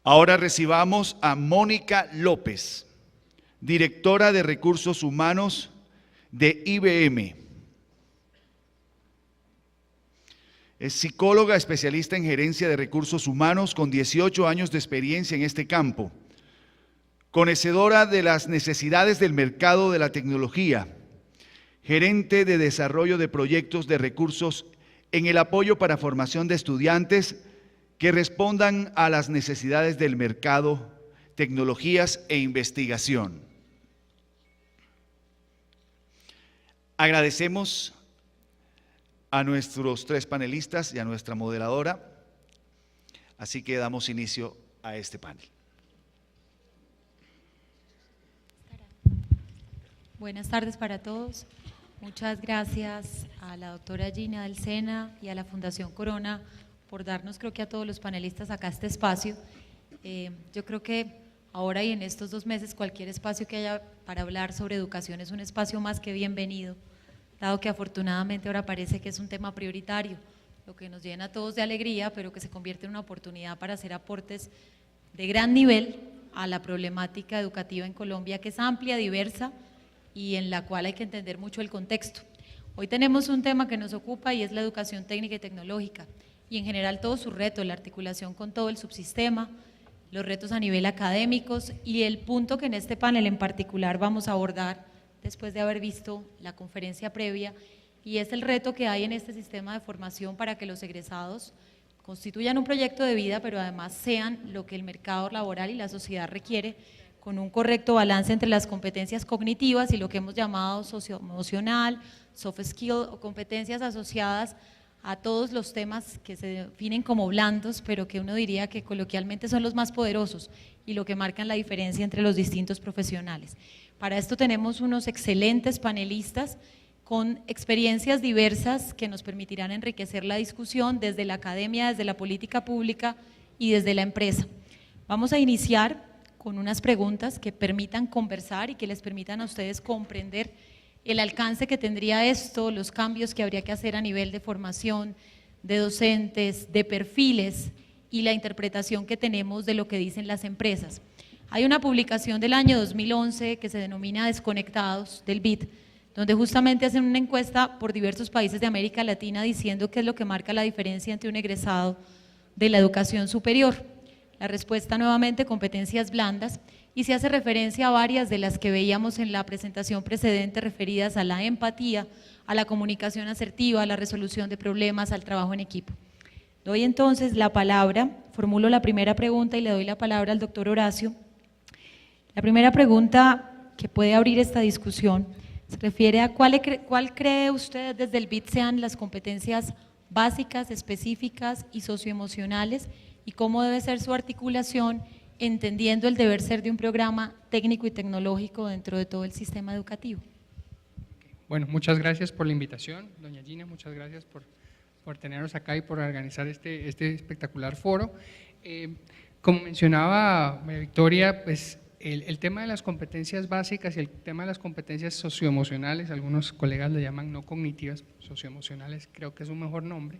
Ahora recibamos a Mónica López, directora de Recursos Humanos de IBM. Es psicóloga especialista en gerencia de recursos humanos con 18 años de experiencia en este campo, conocedora de las necesidades del mercado de la tecnología, gerente de desarrollo de proyectos de recursos en el apoyo para formación de estudiantes que respondan a las necesidades del mercado, tecnologías e investigación. Agradecemos a nuestros tres panelistas y a nuestra moderadora, así que damos inicio a este panel. Buenas tardes para todos. Muchas gracias a la doctora Gina del SENA y a la Fundación Corona por darnos, creo que a todos los panelistas acá este espacio. Yo creo que ahora y en estos 2 meses cualquier espacio que haya para hablar sobre educación es un espacio más que bienvenido, dado que afortunadamente ahora parece que es un tema prioritario, lo que nos llena a todos de alegría, pero que se convierte en una oportunidad para hacer aportes de gran nivel a la problemática educativa en Colombia, que es amplia, diversa y en la cual hay que entender mucho el contexto. Hoy tenemos un tema que nos ocupa y es la educación técnica y tecnológica, y en general todos sus retos, la articulación con todo el subsistema, los retos a nivel académicos y el punto que en este panel en particular vamos a abordar después de haber visto la conferencia previa, y es el reto que hay en este sistema de formación para que los egresados constituyan un proyecto de vida, pero además sean lo que el mercado laboral y la sociedad requiere, con un correcto balance entre las competencias cognitivas y lo que hemos llamado socioemocional, soft skill o competencias asociadas a todos los temas que se definen como blandos, pero que uno diría que coloquialmente son los más poderosos y lo que marcan la diferencia entre los distintos profesionales. Para esto tenemos unos excelentes panelistas con experiencias diversas que nos permitirán enriquecer la discusión desde la academia, desde la política pública y desde la empresa. Vamos a iniciar con unas preguntas que permitan conversar y que les permitan a ustedes comprender el alcance que tendría esto, los cambios que habría que hacer a nivel de formación, de docentes, de perfiles y la interpretación que tenemos de lo que dicen las empresas. Hay una publicación del año 2011 que se denomina Desconectados, del BID, donde justamente hacen una encuesta por diversos países de América Latina diciendo qué es lo que marca la diferencia entre un egresado de la educación superior. La respuesta nuevamente, competencias blandas, y se hace referencia a varias de las que veíamos en la presentación precedente referidas a la empatía, a la comunicación asertiva, a la resolución de problemas, al trabajo en equipo. Doy entonces la palabra, formulo la primera pregunta y le doy la palabra al doctor Horacio. La primera pregunta que puede abrir esta discusión se refiere a cuál cree usted desde el BID sean las competencias básicas, específicas y socioemocionales y cómo debe ser su articulación entendiendo el deber ser de un programa técnico y tecnológico dentro de todo el sistema educativo. Bueno, muchas gracias por la invitación, doña Gina, muchas gracias por tenernos acá y por organizar este espectacular foro. Como mencionaba Victoria, pues el tema de las competencias básicas y el tema de las competencias socioemocionales, algunos colegas le llaman no cognitivas, socioemocionales creo que es un mejor nombre,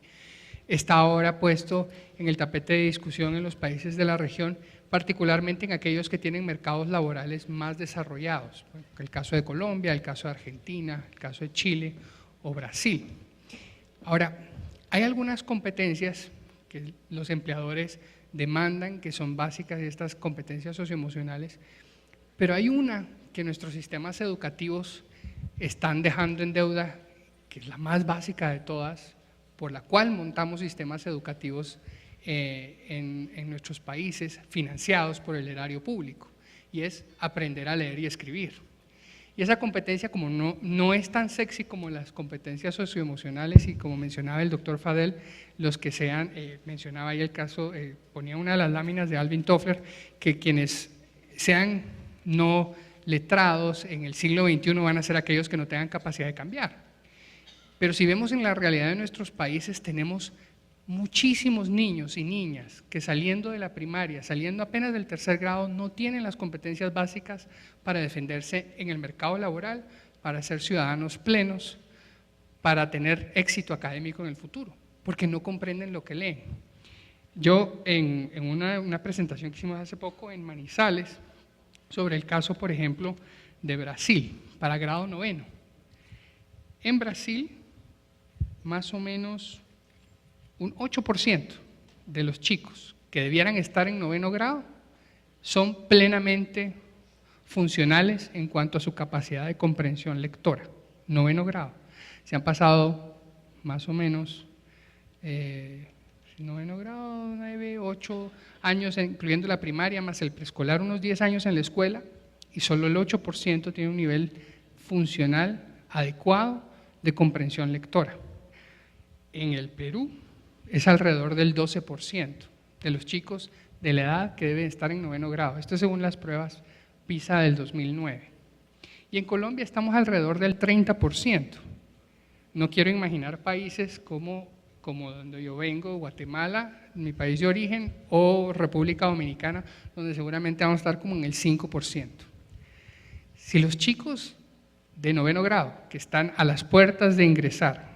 está ahora puesto en el tapete de discusión en los países de la región, particularmente en aquellos que tienen mercados laborales más desarrollados, el caso de Colombia, el caso de Argentina, el caso de Chile o Brasil. Ahora, hay algunas competencias que los empleadores demandan que son básicas de estas competencias socioemocionales, pero hay una que nuestros sistemas educativos están dejando en deuda, que es la más básica de todas, por la cual montamos sistemas educativos en nuestros países financiados por el erario público, y es aprender a leer y escribir. Y esa competencia, como no es tan sexy como las competencias socioemocionales, y como mencionaba el doctor Fadel, los que sean, mencionaba ahí el caso, ponía una de las láminas de Alvin Toffler, que quienes sean no letrados en el siglo XXI van a ser aquellos que no tengan capacidad de cambiar. Pero si vemos en la realidad de nuestros países, tenemos muchísimos niños y niñas que saliendo de la primaria, saliendo apenas del 3er grado, no tienen las competencias básicas para defenderse en el mercado laboral, para ser ciudadanos plenos, para tener éxito académico en el futuro, porque no comprenden lo que leen. Yo en una presentación que hicimos hace poco en Manizales, sobre el caso, por ejemplo, de Brasil, para grado 9. En Brasil, más o menos un 8% de los chicos que debieran estar en 9º grado son plenamente funcionales en cuanto a su capacidad de comprensión lectora. 9º grado. Se han pasado más o menos 9º grado, 9, 8 años, incluyendo la primaria, más el preescolar, unos 10 años en la escuela, y solo el 8% tiene un nivel funcional adecuado de comprensión lectora. En el Perú es alrededor del 12% de los chicos de la edad que deben estar en 9º grado. Esto es según las pruebas PISA del 2009. Y en Colombia estamos alrededor del 30%. No quiero imaginar países como donde yo vengo, Guatemala, mi país de origen, o República Dominicana, donde seguramente vamos a estar como en el 5%. Si los chicos de 9º grado, que están a las puertas de ingresar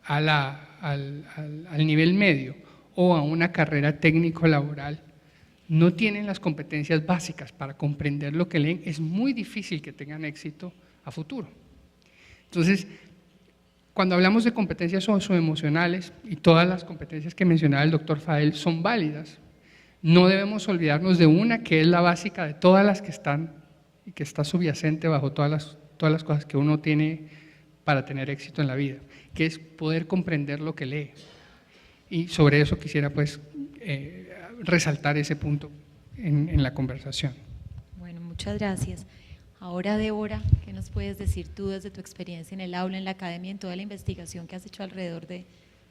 al nivel medio o a una carrera técnico-laboral, no tienen las competencias básicas para comprender lo que leen, es muy difícil que tengan éxito a futuro. Entonces, cuando hablamos de competencias socioemocionales, y todas las competencias que mencionaba el doctor Fadel son válidas, no debemos olvidarnos de una que es la básica de todas las que están y que está subyacente bajo todas las cosas que uno tiene para tener éxito en la vida, que es poder comprender lo que lee. Y sobre eso quisiera pues resaltar ese punto en la conversación. Bueno, muchas gracias. Ahora, Débora, ¿qué nos puedes decir tú desde tu experiencia en el aula, en la academia, en toda la investigación que has hecho alrededor de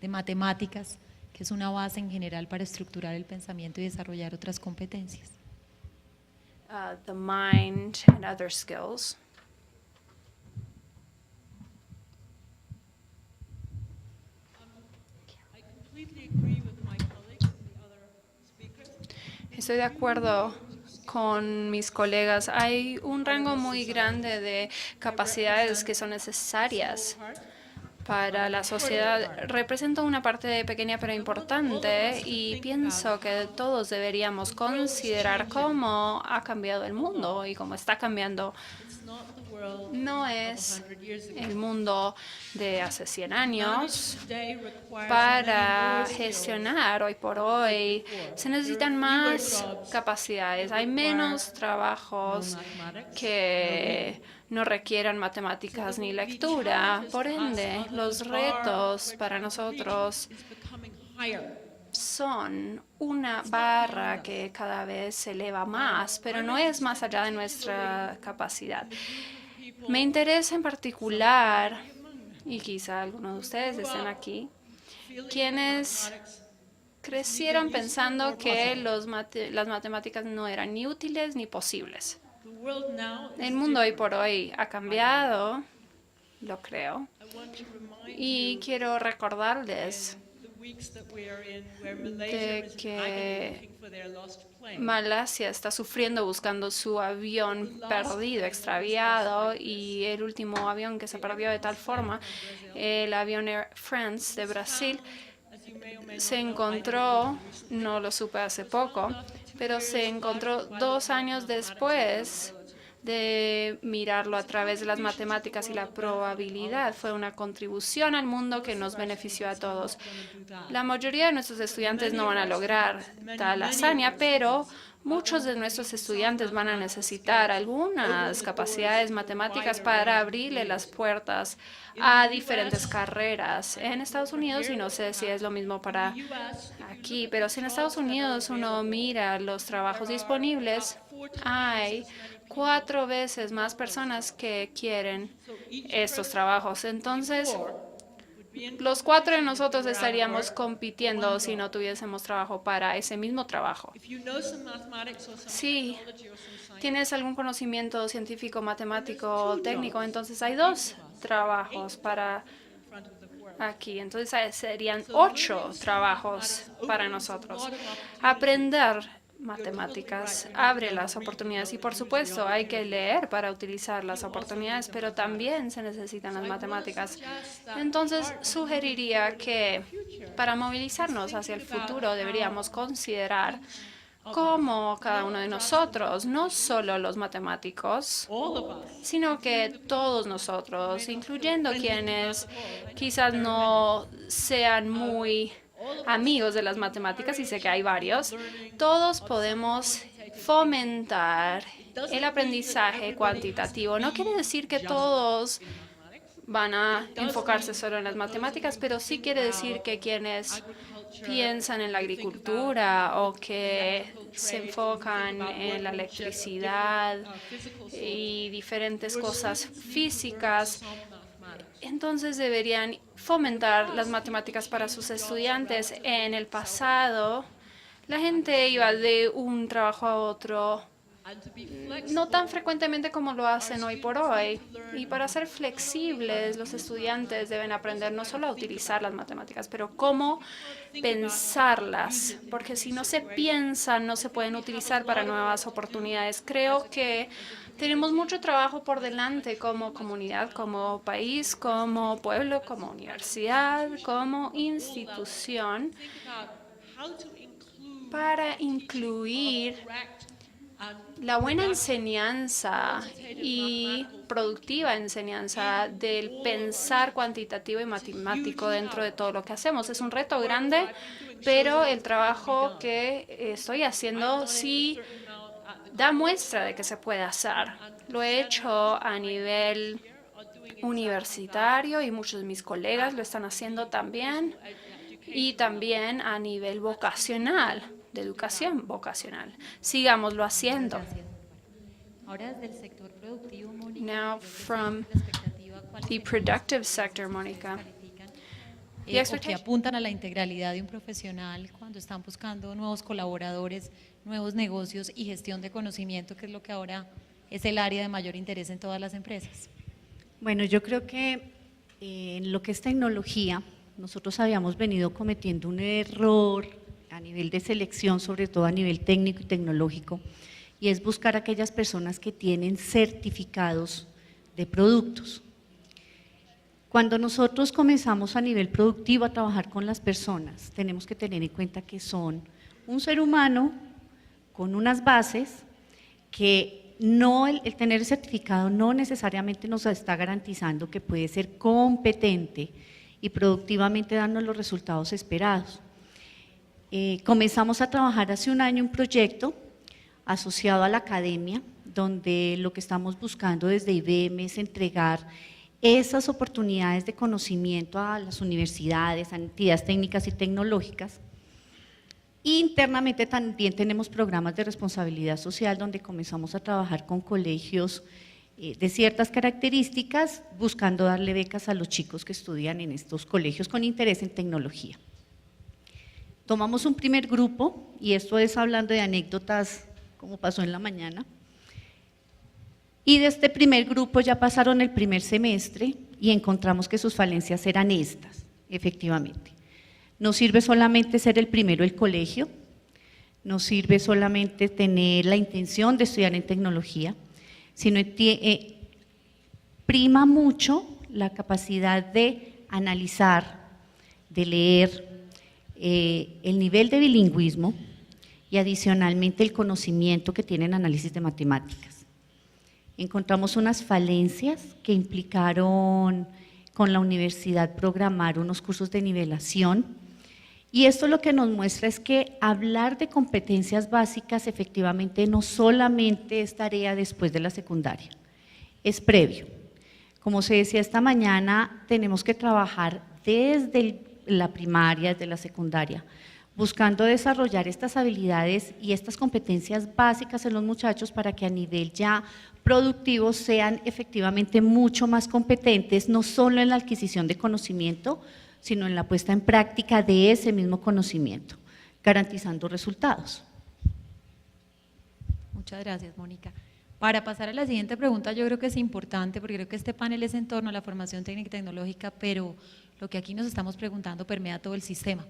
matemáticas, que es una base en general para estructurar el pensamiento y desarrollar otras competencias? The mind and other skills. Estoy de acuerdo con mis colegas. Hay un rango muy grande de capacidades que son necesarias para la sociedad. Representa una parte pequeña pero importante y pienso que todos deberíamos considerar cómo ha cambiado el mundo y cómo está cambiando. No es el mundo de hace 100 años. Para gestionar hoy por hoy se necesitan más capacidades. Hay menos trabajos que no requieran matemáticas ni lectura. Por ende, los retos para nosotros son una barra que cada vez se eleva más, pero no es más allá de nuestra capacidad. Me interesa en particular, y quizá algunos de ustedes estén aquí, quienes crecieron pensando que las matemáticas no eran ni útiles ni posibles. El mundo hoy por hoy ha cambiado, lo creo, y quiero recordarles de que Malasia está sufriendo buscando su avión perdido, extraviado, y el último avión que se perdió de tal forma, el avión Air France de Brasil, se encontró, no lo supe hace poco, pero se encontró 2 años después de mirarlo a través de las matemáticas y la probabilidad. Fue una contribución al mundo que nos benefició a todos. La mayoría de nuestros estudiantes no van a lograr tal hazaña, pero muchos de nuestros estudiantes van a necesitar algunas capacidades matemáticas para abrirle las puertas a diferentes carreras en Estados Unidos, y no sé si es lo mismo para aquí, pero si en Estados Unidos uno mira los trabajos disponibles, hay 4 veces más personas que quieren estos trabajos. Entonces, los 4 de nosotros estaríamos compitiendo si no tuviésemos trabajo para ese mismo trabajo. Si tienes algún conocimiento científico, matemático o técnico, entonces hay 2 trabajos para aquí. Entonces serían 8 trabajos para nosotros. Aprender matemáticas abre las oportunidades y por supuesto hay que leer para utilizar las oportunidades, pero también se necesitan las matemáticas. Entonces sugeriría que para movilizarnos hacia el futuro deberíamos considerar cómo cada uno de nosotros, no solo los matemáticos, sino que todos nosotros, incluyendo quienes quizás no sean muy amigos de las matemáticas, y sé que hay varios, todos podemos fomentar el aprendizaje cuantitativo. No quiere decir que todos van a enfocarse solo en las matemáticas, pero sí quiere decir que quienes piensan en la agricultura o que se enfocan en la electricidad y diferentes cosas físicas, entonces deberían fomentar las matemáticas para sus estudiantes. En el pasado, la gente iba de un trabajo a otro, no tan frecuentemente como lo hacen hoy por hoy. Y para ser flexibles, los estudiantes deben aprender no solo a utilizar las matemáticas, pero cómo pensarlas, porque si no se piensan, no se pueden utilizar para nuevas oportunidades. Creo que tenemos mucho trabajo por delante como comunidad, como país, como pueblo, como universidad, como institución, para incluir la buena enseñanza y productiva enseñanza del pensar cuantitativo y matemático dentro de todo lo que hacemos. Es un reto grande, pero el trabajo que estoy haciendo sí da muestra de que se puede hacer. Lo he hecho a nivel universitario y muchos de mis colegas lo están haciendo también, y también a nivel vocacional, de educación vocacional. Sigámoslo haciendo. Gracias. Ahora desde el sector productivo, Mónica, Now from la expectativa, ¿cuál the sería productive sector, Mónica. califican, The o que expectation- apuntan a la integralidad de un profesional cuando están buscando nuevos colaboradores, nuevos negocios y gestión de conocimiento, que es lo que ahora es el área de mayor interés en todas las empresas? Bueno, yo creo que en lo que es tecnología, nosotros habíamos venido cometiendo un error a nivel de selección, sobre todo a nivel técnico y tecnológico, y es buscar a aquellas personas que tienen certificados de productos. Cuando nosotros comenzamos a nivel productivo a trabajar con las personas, tenemos que tener en cuenta que son un ser humano con unas bases que no, el tener el certificado no necesariamente nos está garantizando que puede ser competente y productivamente darnos los resultados esperados. Comenzamos a trabajar hace un año un proyecto asociado a la academia, donde lo que estamos buscando desde IBM es entregar esas oportunidades de conocimiento a las universidades, a entidades técnicas y tecnológicas. Internamente también tenemos programas de responsabilidad social donde comenzamos a trabajar con colegios de ciertas características, buscando darle becas a los chicos que estudian en estos colegios con interés en tecnología. Tomamos un primer grupo, y esto es hablando de anécdotas como pasó en la mañana, y de este primer grupo ya pasaron el primer semestre y encontramos que sus falencias eran estas, efectivamente. No sirve solamente ser el primero del colegio, no sirve solamente tener la intención de estudiar en tecnología, sino prima mucho la capacidad de analizar, de leer, el nivel de bilingüismo y adicionalmente el conocimiento que tienen análisis de matemáticas. Encontramos unas falencias que implicaron con la universidad programar unos cursos de nivelación, y esto lo que nos muestra es que hablar de competencias básicas efectivamente no solamente es tarea después de la secundaria, es previo. Como se decía esta mañana, tenemos que trabajar desde la primaria, desde la secundaria, buscando desarrollar estas habilidades y estas competencias básicas en los muchachos para que a nivel ya productivo sean efectivamente mucho más competentes, no solo en la adquisición de conocimiento, sino en la puesta en práctica de ese mismo conocimiento, garantizando resultados. Muchas gracias, Mónica. Para pasar a la siguiente pregunta, yo creo que es importante, porque creo que este panel es en torno a la formación técnica y tecnológica, pero lo que aquí nos estamos preguntando permea todo el sistema.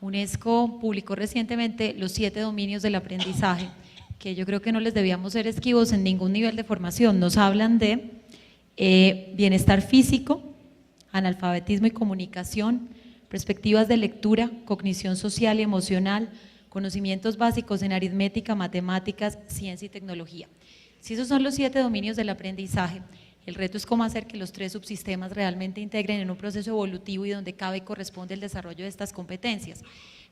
UNESCO publicó recientemente los 7 dominios del aprendizaje, que yo creo que no les debíamos ser esquivos en ningún nivel de formación. Nos hablan de bienestar físico, analfabetismo y comunicación, perspectivas de lectura, cognición social y emocional, conocimientos básicos en aritmética, matemáticas, ciencia y tecnología. Si esos son los 7 dominios del aprendizaje, el reto es cómo hacer que los 3 subsistemas realmente integren en un proceso evolutivo y donde cabe y corresponde el desarrollo de estas competencias.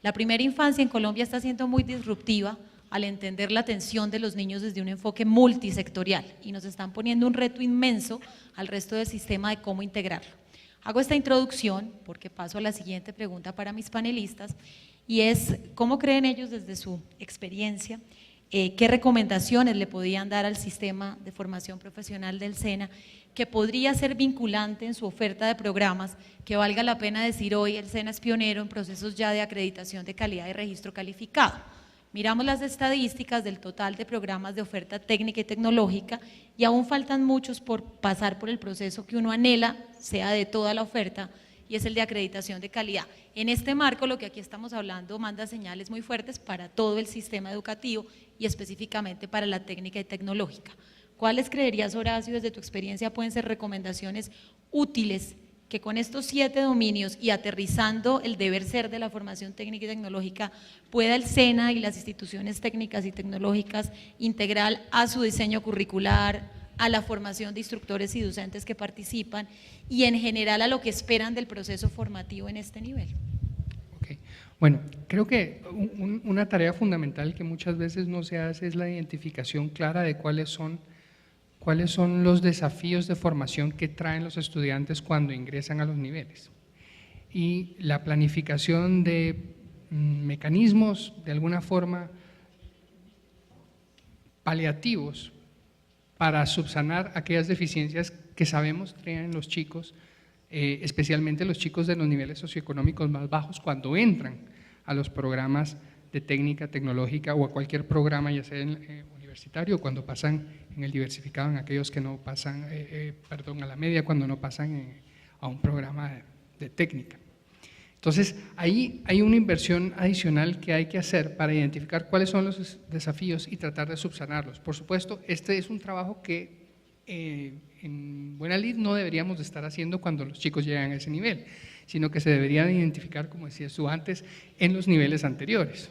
La primera infancia en Colombia está siendo muy disruptiva al entender la atención de los niños desde un enfoque multisectorial y nos están poniendo un reto inmenso al resto del sistema de cómo integrarlo. Hago esta introducción porque paso a la siguiente pregunta para mis panelistas y es ¿cómo creen ellos desde su experiencia? ¿Qué recomendaciones le podían dar al sistema de formación profesional del SENA que podría ser vinculante en su oferta de programas, que valga la pena decir hoy el SENA es pionero en procesos ya de acreditación de calidad y registro calificado? Miramos las estadísticas del total de programas de oferta técnica y tecnológica y aún faltan muchos por pasar por el proceso que uno anhela, sea de toda la oferta, y es el de acreditación de calidad. En este marco, lo que aquí estamos hablando manda señales muy fuertes para todo el sistema educativo y específicamente para la técnica y tecnológica. ¿Cuáles creerías, Horacio, desde tu experiencia pueden ser recomendaciones útiles que con estos 7 dominios y aterrizando el deber ser de la formación técnica y tecnológica pueda el SENA y las instituciones técnicas y tecnológicas integrar a su diseño curricular, a la formación de instructores y docentes que participan y en general a lo que esperan del proceso formativo en este nivel? Okay. Bueno, creo que una tarea fundamental que muchas veces no se hace es la identificación clara de cuáles son los desafíos de formación que traen los estudiantes cuando ingresan a los niveles y la planificación de mecanismos de alguna forma paliativos para subsanar aquellas deficiencias que sabemos traen los chicos, especialmente los chicos de los niveles socioeconómicos más bajos cuando entran a los programas de técnica tecnológica o a cualquier programa, ya sea universitario, cuando pasan en el diversificado, en aquellos que no pasan, a la media, cuando no pasan a un programa de técnica. Entonces, ahí hay una inversión adicional que hay que hacer para identificar cuáles son los desafíos y tratar de subsanarlos. Por supuesto, este es un trabajo que en buena lid no deberíamos de estar haciendo cuando los chicos llegan a ese nivel, sino que se deberían identificar, como decías tú antes, en los niveles anteriores.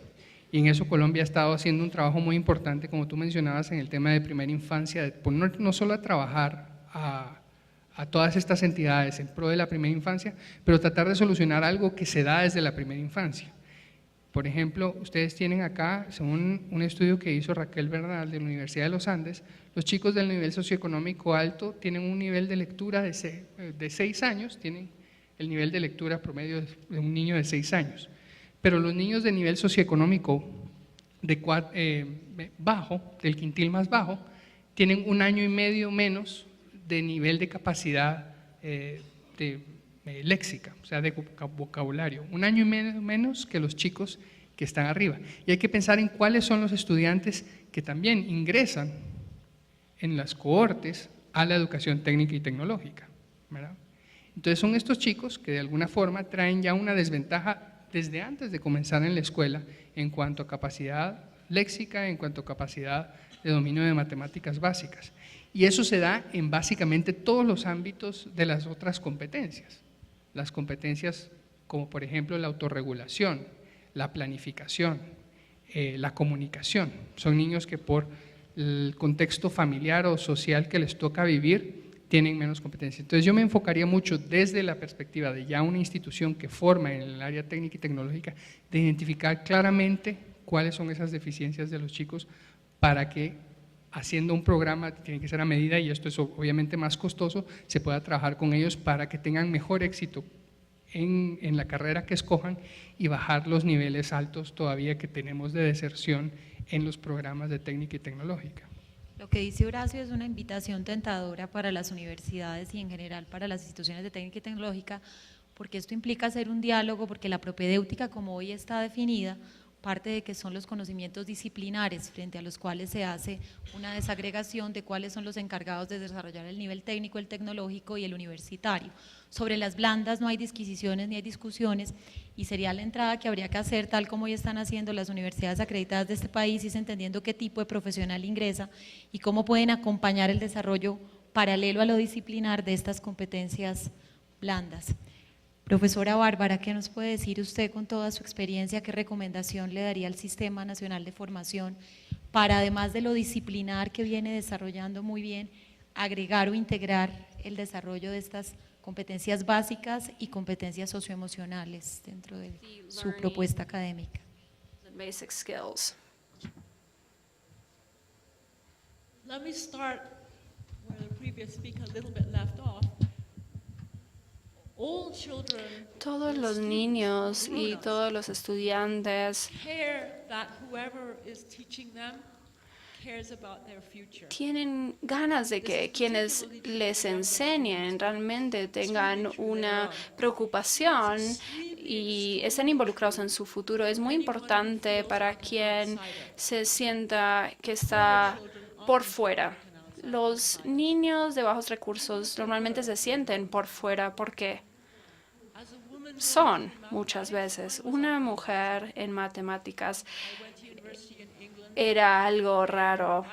Y en eso Colombia ha estado haciendo un trabajo muy importante, como tú mencionabas, en el tema de primera infancia, de poner no solo a trabajar a todas estas entidades en pro de la primera infancia, pero tratar de solucionar algo que se da desde la primera infancia. Por ejemplo, ustedes tienen acá, según un estudio que hizo Raquel Bernal de la Universidad de los Andes, los chicos del nivel socioeconómico alto tienen un nivel de lectura de 6 años, tienen el nivel de lectura promedio de un niño de 6 años, pero los niños de nivel socioeconómico bajo, del quintil más bajo, tienen 1 año y medio menos de nivel de capacidad léxica, o sea, de vocabulario, 1 año y medio menos que los chicos que están arriba. Y hay que pensar en cuáles son los estudiantes que también ingresan en las cohortes a la educación técnica y tecnológica, ¿verdad? Entonces son estos chicos que de alguna forma traen ya una desventaja desde antes de comenzar en la escuela en cuanto a capacidad léxica, en cuanto a capacidad de dominio de matemáticas básicas. Y eso se da en básicamente todos los ámbitos de las otras competencias. Las competencias como por ejemplo la autorregulación, la planificación, la comunicación. Son niños que por el contexto familiar o social que les toca vivir tienen menos competencia. Entonces yo me enfocaría mucho desde la perspectiva de ya una institución que forma en el área técnica y tecnológica, de identificar claramente cuáles son esas deficiencias de los chicos para que haciendo un programa, tiene que ser a medida y esto es obviamente más costoso, se pueda trabajar con ellos para que tengan mejor éxito en la carrera que escojan y bajar los niveles altos todavía que tenemos de deserción en los programas de técnica y tecnológica. Lo que dice Horacio es una invitación tentadora para las universidades y en general para las instituciones de técnica y tecnológica, porque esto implica hacer un diálogo, porque la propedéutica como hoy está definida, parte de que son los conocimientos disciplinares frente a los cuales se hace una desagregación de cuáles son los encargados de desarrollar el nivel técnico, el tecnológico y el universitario. Sobre las blandas no hay disquisiciones ni hay discusiones y sería la entrada que habría que hacer, tal como hoy están haciendo las universidades acreditadas de este país, es entendiendo qué tipo de profesional ingresa y cómo pueden acompañar el desarrollo paralelo a lo disciplinar de estas competencias blandas. Profesora Bárbara, ¿qué nos puede decir usted con toda su experiencia? ¿Qué recomendación le daría al Sistema Nacional de Formación para, además de lo disciplinar que viene desarrollando muy bien, agregar o integrar el desarrollo de estas competencias básicas y competencias socioemocionales dentro de su propuesta académica? Basic skills. Let me start where the previous speaker a little bit left off. All children Todos los niños y todos los estudiantes care that whoever is teaching them cares about their future. tienen ganas de que quienes les enseñen realmente tengan una preocupación y estén involucrados en su futuro. Es muy importante para quien se sienta que está por fuera. Los niños de bajos recursos normalmente se sienten por fuera porque son muchas veces una mujer en matemáticas. Era algo raro.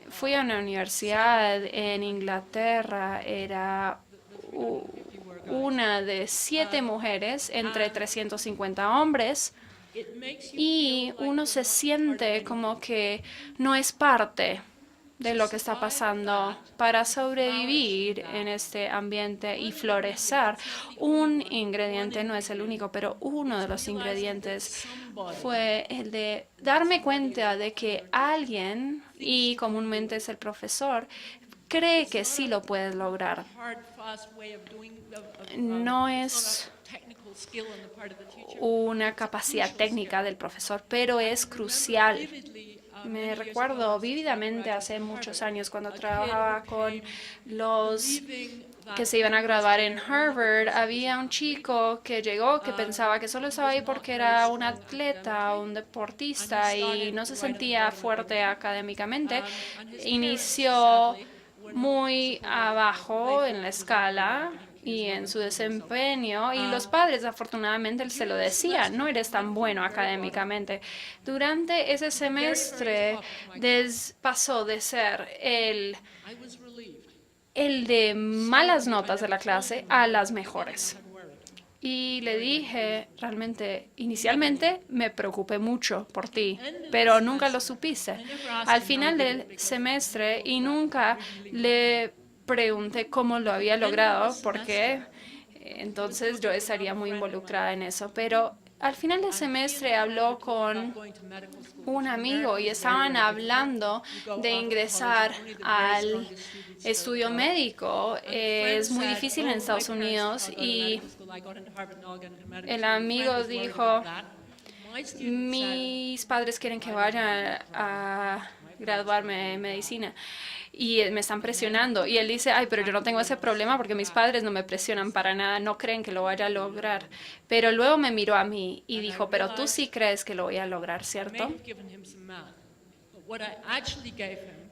Fui a una universidad en Inglaterra, era una de 7 mujeres entre 350 hombres y uno se siente como que no es parte de lo que está pasando. Para sobrevivir en este ambiente y florecer, un ingrediente, no es el único, pero uno de los ingredientes fue el de darme cuenta de que alguien, y comúnmente es el profesor, cree que sí lo puedes lograr. No es una capacidad técnica del profesor, pero es crucial. Me recuerdo vívidamente hace muchos años cuando trabajaba con los que se iban a graduar en Harvard. Había un chico que llegó que pensaba que solo estaba ahí porque era un atleta, un deportista y no se sentía fuerte académicamente. Inició muy abajo en la escala y en su desempeño, y los padres afortunadamente se lo decían, no eres tan bueno académicamente. Durante ese semestre pasó de ser el de malas notas de la clase a las mejores. Y le dije, realmente, inicialmente me preocupé mucho por ti, pero nunca lo supiste. Al final del semestre, y nunca le pregunté cómo lo había logrado, porque entonces yo estaría muy involucrada en eso. Pero al final del semestre habló con un amigo y estaban hablando de ingresar al estudio médico. Es muy difícil en Estados Unidos y el amigo dijo, mis padres quieren que vaya a graduarme en medicina y me están presionando. Y él dice, ay, pero yo no tengo ese problema porque mis padres no me presionan para nada, no creen que lo vaya a lograr. Pero luego me miró a mí y dijo, pero tú sí crees que lo voy a lograr, ¿cierto?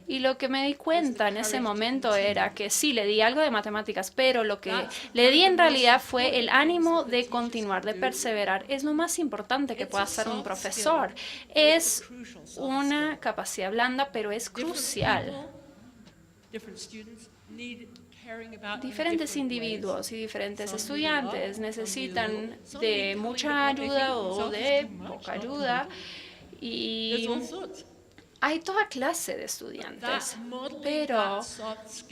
Y lo que me di cuenta en ese momento era que sí, le di algo de matemáticas, pero lo que le di en realidad fue el ánimo de continuar, de perseverar. Es lo más importante que pueda hacer un profesor. Es una capacidad blanda, pero es crucial. Diferentes individuos y diferentes estudiantes necesitan de mucha ayuda o de poca ayuda, y hay toda clase de estudiantes, pero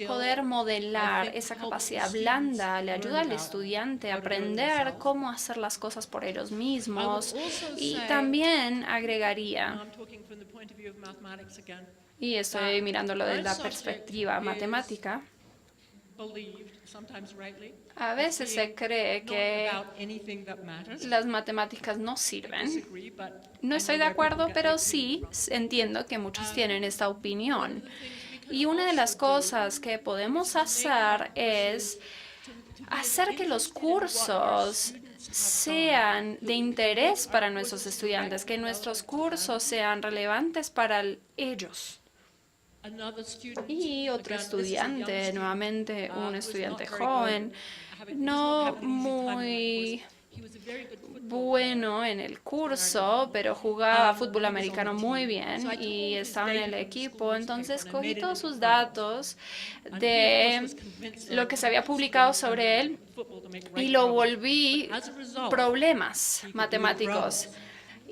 poder modelar esa capacidad blanda le ayuda al estudiante a aprender cómo hacer las cosas por ellos mismos. Y también agregaría, y estoy mirándolo desde la perspectiva matemática, a veces se cree que las matemáticas no sirven. No estoy de acuerdo, pero sí entiendo que muchos tienen esta opinión. Y una de las cosas que podemos hacer es hacer que los cursos sean de interés para nuestros estudiantes, que nuestros cursos sean relevantes para ellos. Y otro estudiante, nuevamente un estudiante joven, no muy bueno en el curso, pero jugaba fútbol americano muy bien y estaba en el equipo. Entonces cogí todos sus datos de lo que se había publicado sobre él y lo volví problemas matemáticos.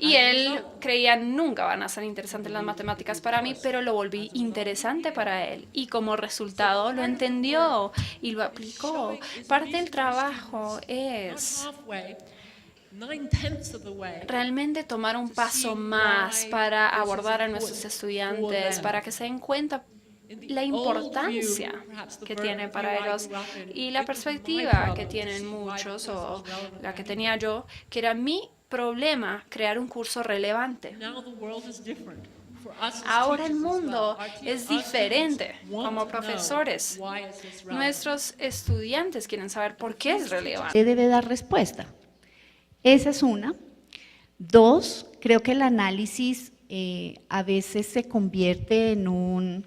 Y él creía nunca van a ser interesantes las matemáticas para mí, pero lo volví interesante para él. Y como resultado lo entendió y lo aplicó. Parte del trabajo es realmente tomar un paso más para abordar a nuestros estudiantes, para que se den cuenta la importancia que tiene para ellos y la perspectiva que tienen muchos, o la que tenía yo, que era mi problema crear un curso relevante. Ahora el mundo es diferente. Como profesores, nuestros estudiantes quieren saber por qué es relevante. Se debe dar respuesta. Esa es una. Dos, creo que el análisis a veces se convierte en un,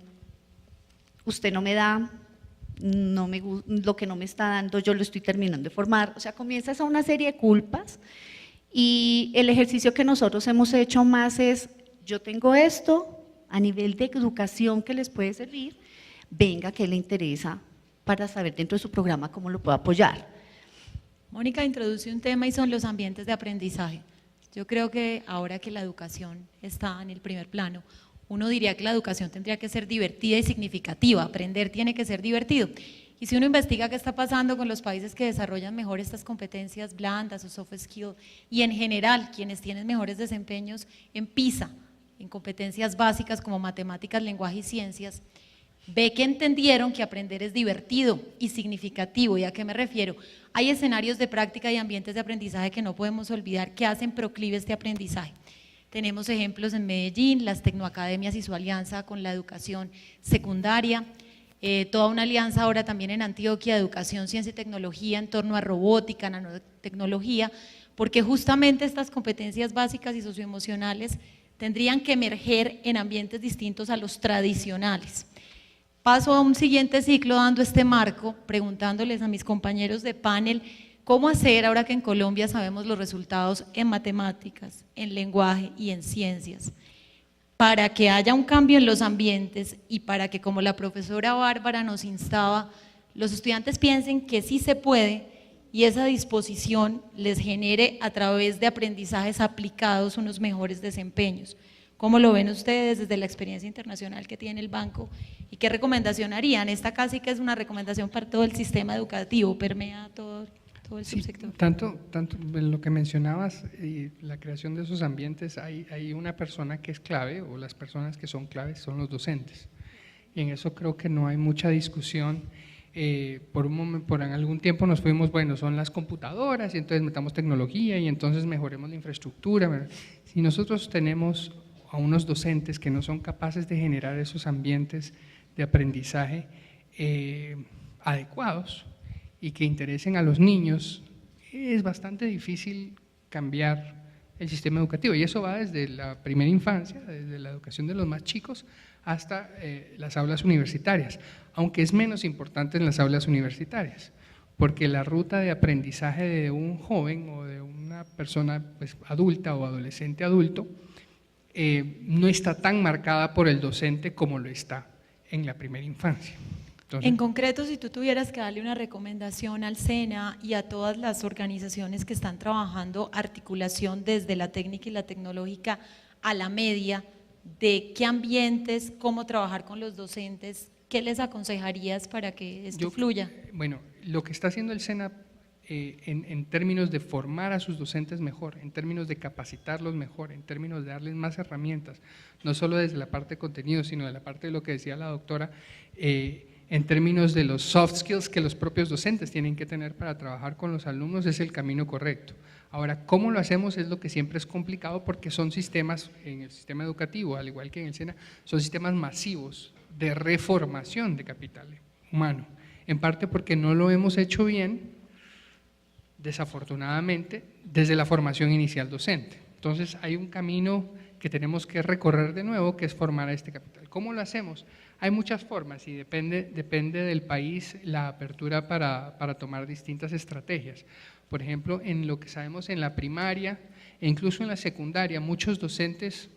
usted no me da, lo que no me está dando yo lo estoy terminando de formar. O sea, comienzas a una serie de culpas y el ejercicio que nosotros hemos hecho más es, yo tengo esto a nivel de educación que les puede servir, venga, ¿qué le interesa para saber dentro de su programa cómo lo puedo apoyar? Mónica introduce un tema y son los ambientes de aprendizaje. Yo creo que ahora que la educación está en el primer plano, uno diría que la educación tendría que ser divertida y significativa, aprender tiene que ser divertido. Y si uno investiga qué está pasando con los países que desarrollan mejor estas competencias blandas o soft skills, y en general quienes tienen mejores desempeños en PISA, en competencias básicas como matemáticas, lenguaje y ciencias, ve que entendieron que aprender es divertido y significativo. ¿Y a qué me refiero? Hay escenarios de práctica y ambientes de aprendizaje que no podemos olvidar que hacen proclive este aprendizaje. Tenemos ejemplos en Medellín, las tecnoacademias y su alianza con la educación secundaria, toda una alianza ahora también en Antioquia de educación, ciencia y tecnología en torno a robótica, nanotecnología, porque justamente estas competencias básicas y socioemocionales tendrían que emerger en ambientes distintos a los tradicionales. Paso a un siguiente ciclo dando este marco, preguntándoles a mis compañeros de panel cómo hacer ahora que en Colombia sabemos los resultados en matemáticas, en lenguaje y en ciencias, para que haya un cambio en los ambientes y para que, como la profesora Bárbara nos instaba, los estudiantes piensen que sí se puede y esa disposición les genere a través de aprendizajes aplicados unos mejores desempeños. ¿Cómo lo ven ustedes desde la experiencia internacional que tiene el banco? ¿Y qué recomendación harían? Esta casi que es una recomendación para todo el sistema educativo, permea todo el subsector. Tanto en lo que mencionabas, y la creación de esos ambientes, hay una persona que es clave, o las personas que son claves son los docentes. Y en eso creo que no hay mucha discusión. Por algún tiempo nos fuimos, bueno, son las computadoras y entonces metamos tecnología y entonces mejoremos la infraestructura. Si nosotros tenemos a unos docentes que no son capaces de generar esos ambientes de aprendizaje adecuados y que interesen a los niños, es bastante difícil cambiar el sistema educativo, y eso va desde la primera infancia, desde la educación de los más chicos hasta las aulas universitarias, aunque es menos importante en las aulas universitarias, porque la ruta de aprendizaje de un joven o de una persona pues, adulta o adolescente adulto no está tan marcada por el docente como lo está en la primera infancia. Entonces, en concreto, si tú tuvieras que darle una recomendación al SENA y a todas las organizaciones que están trabajando articulación desde la técnica y la tecnológica a la media, de qué ambientes, cómo trabajar con los docentes, ¿qué les aconsejarías para que esto fluya? Bueno, lo que está haciendo el SENA en términos de formar a sus docentes mejor, en términos de capacitarlos mejor, en términos de darles más herramientas, no solo desde la parte de contenido, sino de la parte de lo que decía la doctora, en términos de los soft skills que los propios docentes tienen que tener para trabajar con los alumnos, es el camino correcto. Ahora, ¿cómo lo hacemos? Es lo que siempre es complicado, porque son sistemas, en el sistema educativo, al igual que en el SENA, son sistemas masivos de reformación de capital humano, en parte porque no lo hemos hecho bien desafortunadamente, desde la formación inicial docente. Entonces, hay un camino que tenemos que recorrer de nuevo, que es formar a este capital. ¿Cómo lo hacemos? Hay muchas formas y depende del país la apertura para tomar distintas estrategias. Por ejemplo, en lo que sabemos en la primaria e incluso en la secundaria, muchos docentes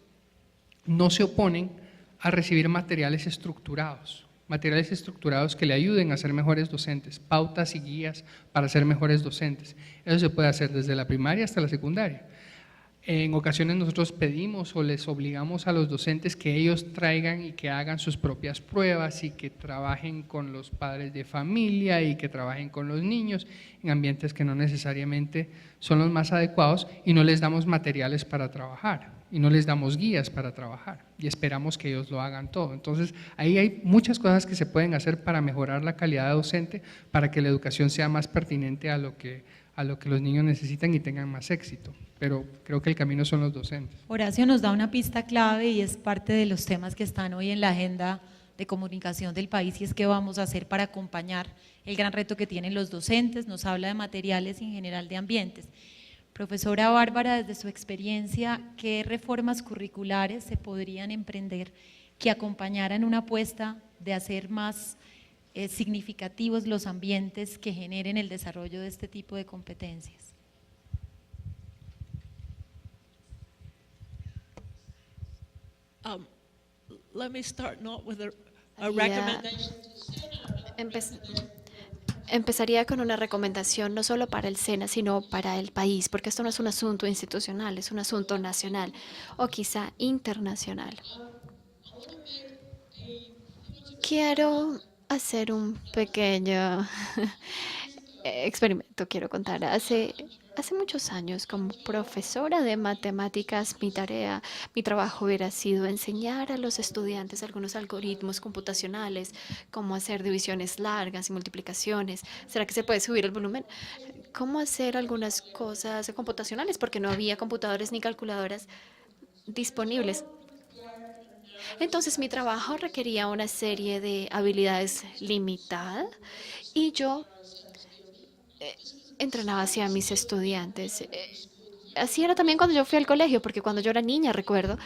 no se oponen a recibir materiales estructurados que le ayuden a ser mejores docentes, pautas y guías para ser mejores docentes. Eso se puede hacer desde la primaria hasta la secundaria. En ocasiones nosotros pedimos o les obligamos a los docentes que ellos traigan y que hagan sus propias pruebas y que trabajen con los padres de familia y que trabajen con los niños en ambientes que no necesariamente son los más adecuados, y no les damos materiales para trabajar y no les damos guías para trabajar y esperamos que ellos lo hagan todo. Entonces, ahí hay muchas cosas que se pueden hacer para mejorar la calidad docente, para que la educación sea más pertinente a lo que los niños necesitan y tengan más éxito. Pero creo que el camino son los docentes. Horacio nos da una pista clave y es parte de los temas que están hoy en la agenda de comunicación del país, y es qué vamos a hacer para acompañar el gran reto que tienen los docentes. Nos habla de materiales y en general de ambientes. Profesora Bárbara, desde su experiencia, ¿qué reformas curriculares se podrían emprender que acompañaran una apuesta de hacer más significativos los ambientes que generen el desarrollo de este tipo de competencias? Let me start not with a Yeah. recommendation. Empezaría con una recomendación no solo para el SENA, sino para el país, porque esto no es un asunto institucional, es un asunto nacional o quizá internacional. Quiero hacer un pequeño experimento, quiero contar. Hace muchos años, como profesora de matemáticas, mi trabajo hubiera sido enseñar a los estudiantes algunos algoritmos computacionales, cómo hacer divisiones largas y multiplicaciones. ¿Será que se puede subir el volumen? Cómo hacer algunas cosas computacionales, porque no había computadores ni calculadoras disponibles. Entonces, mi trabajo requería una serie de habilidades limitadas y yo entrenaba hacia mis estudiantes. Así era también cuando yo fui al colegio, porque cuando yo era niña recuerdo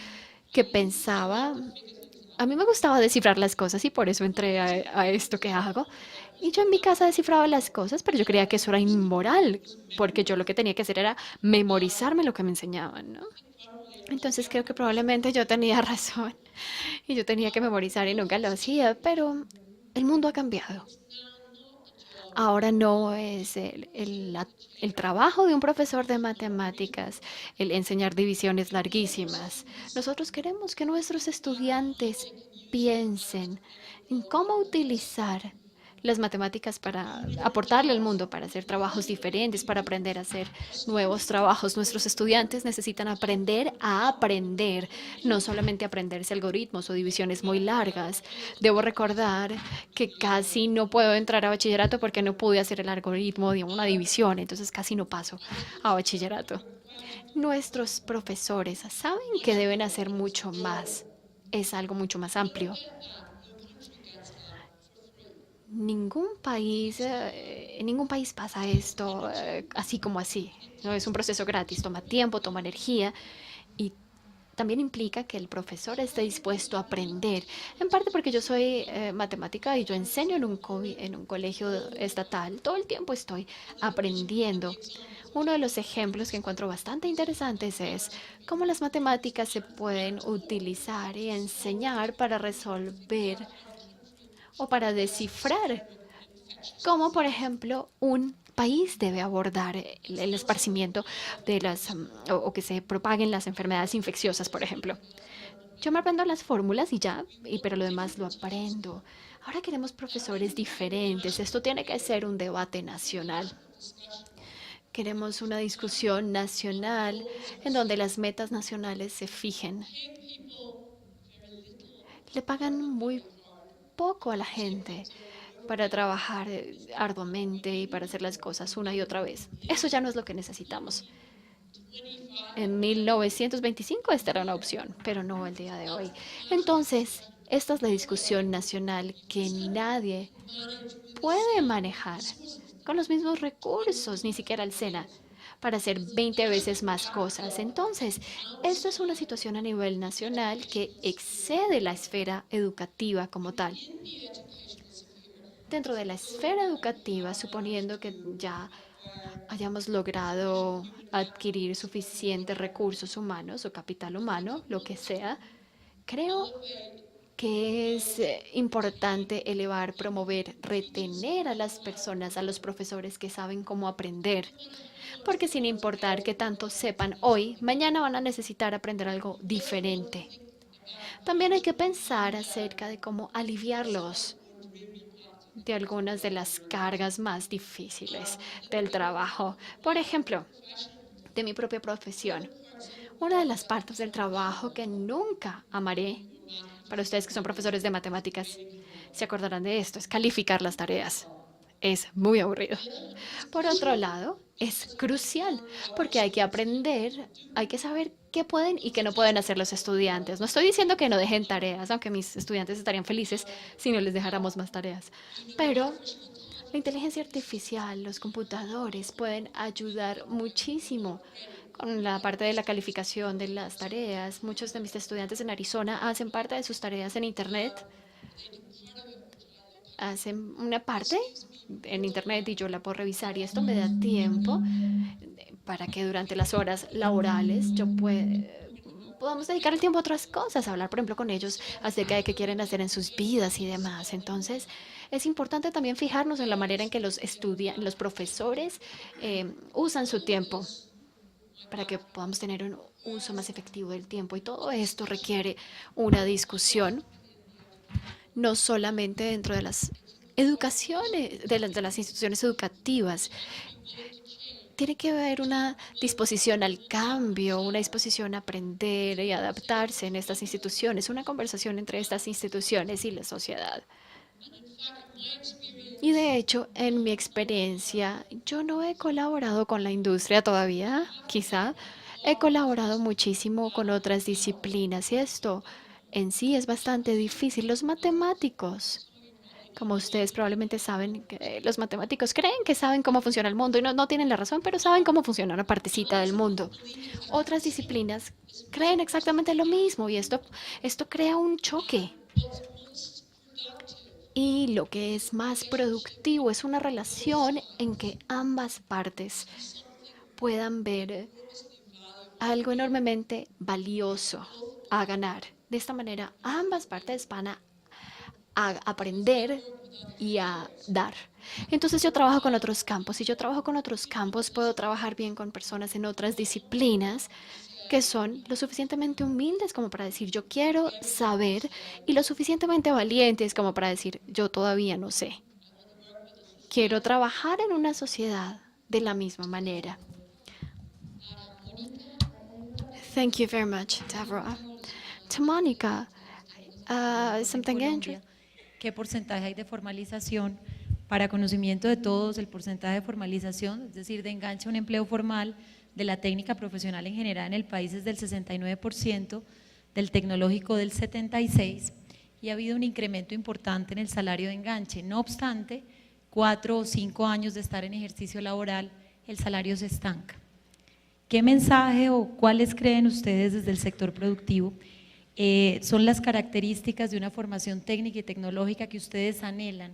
que pensaba, a mí me gustaba descifrar las cosas y por eso entré a esto que hago. Y yo en mi casa descifraba las cosas, pero yo creía que eso era inmoral, porque yo lo que tenía que hacer era memorizarme lo que me enseñaban, ¿no? Entonces creo que probablemente yo tenía razón y yo tenía que memorizar y nunca lo hacía, pero el mundo ha cambiado. Ahora no es el trabajo de un profesor de matemáticas el enseñar divisiones larguísimas. Nosotros queremos que nuestros estudiantes piensen en cómo utilizar las matemáticas para aportarle al mundo, para hacer trabajos diferentes, para aprender a hacer nuevos trabajos. Nuestros estudiantes necesitan aprender a aprender, no solamente aprenderse algoritmos o divisiones muy largas. Debo recordar que casi no puedo entrar a bachillerato porque no pude hacer el algoritmo de una división, entonces casi no paso a bachillerato. Nuestros profesores saben que deben hacer mucho más. Es algo mucho más amplio. En ningún país pasa esto así como así. No es un proceso gratis, toma tiempo, toma energía y también implica que el profesor esté dispuesto a aprender. En parte porque yo soy matemática y yo enseño en un colegio estatal. Todo el tiempo estoy aprendiendo. Uno de los ejemplos que encuentro bastante interesantes es cómo las matemáticas se pueden utilizar y enseñar para resolver o para descifrar cómo, por ejemplo, un país debe abordar el esparcimiento de o que se propaguen las enfermedades infecciosas, por ejemplo. Yo me aprendo las fórmulas y ya, pero lo demás lo aprendo. Ahora queremos profesores diferentes. Esto tiene que ser un debate nacional. Queremos una discusión nacional en donde las metas nacionales se fijen. Le pagan muy poco a la gente para trabajar arduamente y para hacer las cosas una y otra vez. Eso ya no es lo que necesitamos. En 1925 esta era una opción, pero no el día de hoy. Entonces, esta es la discusión nacional que nadie puede manejar con los mismos recursos, ni siquiera el SENA, para hacer 20 veces más cosas. Entonces, esto es una situación a nivel nacional que excede la esfera educativa como tal. Dentro de la esfera educativa, suponiendo que ya hayamos logrado adquirir suficientes recursos humanos o capital humano, lo que sea, creo que es importante elevar, promover, retener a las personas, a los profesores que saben cómo aprender. Porque sin importar qué tanto sepan hoy, mañana van a necesitar aprender algo diferente. También hay que pensar acerca de cómo aliviarlos de algunas de las cargas más difíciles del trabajo. Por ejemplo, de mi propia profesión. Una de las partes del trabajo que nunca amaré, para ustedes que son profesores de matemáticas, se acordarán de esto, es calificar las tareas. Es muy aburrido. Por otro lado, es crucial porque hay que aprender, hay que saber qué pueden y qué no pueden hacer los estudiantes. No estoy diciendo que no dejen tareas, aunque mis estudiantes estarían felices si no les dejáramos más tareas. Pero la inteligencia artificial, los computadores pueden ayudar muchísimo con la parte de la calificación de las tareas. Muchos de mis estudiantes en Arizona hacen parte de sus tareas en Internet. Hacen una parte en Internet y yo la puedo revisar y esto me da tiempo para que durante las horas laborales podamos dedicar el tiempo a otras cosas, hablar, por ejemplo, con ellos acerca de qué quieren hacer en sus vidas y demás. Entonces, es importante también fijarnos en la manera en que los profesores usan su tiempo para que podamos tener un uso más efectivo del tiempo. Y todo esto requiere una discusión, no solamente dentro de las educaciones, de las instituciones educativas. Tiene que haber una disposición al cambio, una disposición a aprender y adaptarse en estas instituciones, una conversación entre estas instituciones y la sociedad. Y de hecho, en mi experiencia, yo no he colaborado con la industria todavía, quizá. He colaborado muchísimo con otras disciplinas y esto en sí es bastante difícil. Los matemáticos, como ustedes probablemente saben, los matemáticos creen que saben cómo funciona el mundo y no tienen la razón, pero saben cómo funciona una partecita del mundo. Otras disciplinas creen exactamente lo mismo y esto crea un choque. Y lo que es más productivo es una relación en que ambas partes puedan ver algo enormemente valioso a ganar. De esta manera, ambas partes van a aprender y a dar. Entonces yo trabajo con otros campos. Si yo trabajo con otros campos, puedo trabajar bien con personas en otras disciplinas que son lo suficientemente humildes como para decir yo quiero saber y lo suficientemente valientes como para decir yo todavía no sé. Quiero trabajar en una sociedad de la misma manera. Thank you very much, Deborah. To Monica, something interesting. ¿Qué porcentaje hay de formalización? Para conocimiento de todos, el porcentaje de formalización, es decir, de enganche a un empleo formal de la técnica profesional en general en el país es del 69%, del tecnológico del 76%, y ha habido un incremento importante en el salario de enganche. No obstante, 4 o 5 años de estar en ejercicio laboral, el salario se estanca. ¿Qué mensaje o cuáles creen ustedes desde el sector productivo son las características de una formación técnica y tecnológica que ustedes anhelan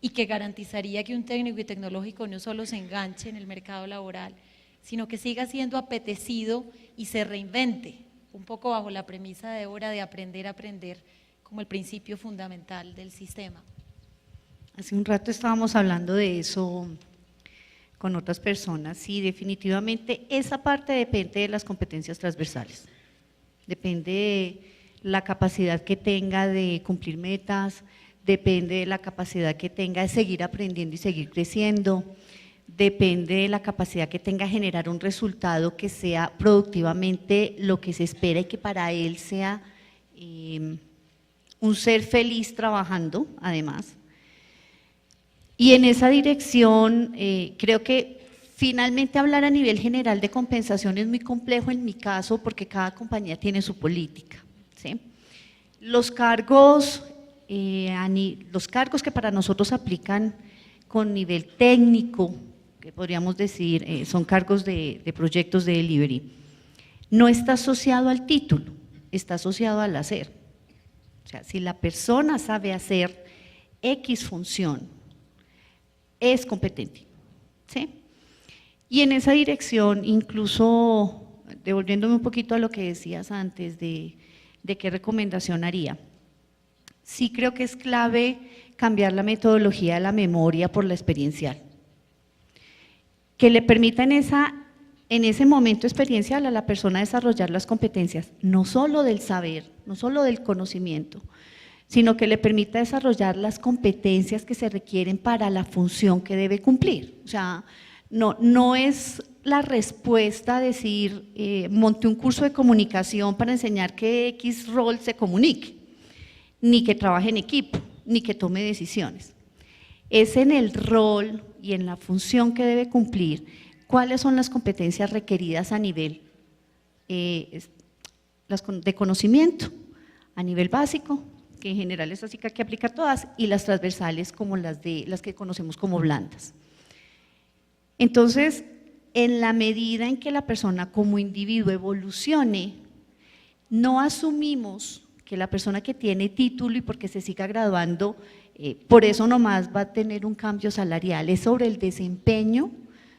y que garantizaría que un técnico y tecnológico no solo se enganche en el mercado laboral, sino que siga siendo apetecido y se reinvente, un poco bajo la premisa de Débora de aprender a aprender como el principio fundamental del sistema? Hace un rato estábamos hablando de eso con otras personas y definitivamente esa parte depende de las competencias transversales, depende de la capacidad que tenga de cumplir metas, depende de la capacidad que tenga de seguir aprendiendo y seguir creciendo, depende de la capacidad que tenga de generar un resultado que sea productivamente lo que se espera y que para él sea un ser feliz trabajando, además. Y en esa dirección creo que finalmente hablar a nivel general de compensación es muy complejo en mi caso porque cada compañía tiene su política, ¿sí? Los cargos que para nosotros aplican con nivel técnico, que podríamos decir son cargos de proyectos de delivery, no está asociado al título, está asociado al hacer. O sea, si la persona sabe hacer X función, es competente, ¿sí? Y en esa dirección, incluso devolviéndome un poquito a lo que decías antes de qué recomendación haría, sí creo que es clave cambiar la metodología de la memoria por la experiencial, que le permita en ese momento experiencial a la persona desarrollar las competencias, no solo del saber, no solo del conocimiento, sino que le permita desarrollar las competencias que se requieren para la función que debe cumplir. O sea, no es la respuesta a decir, monte un curso de comunicación para enseñar que X rol se comunique, ni que trabaje en equipo, ni que tome decisiones. Es en el rol y en la función que debe cumplir, cuáles son las competencias requeridas a nivel de conocimiento, a nivel básico, que en general es así que hay que aplicar todas, y las transversales como las que conocemos como blandas. Entonces, en la medida en que la persona como individuo evolucione, no asumimos que la persona que tiene título y porque se siga graduando, por eso nomás va a tener un cambio salarial, es sobre el desempeño,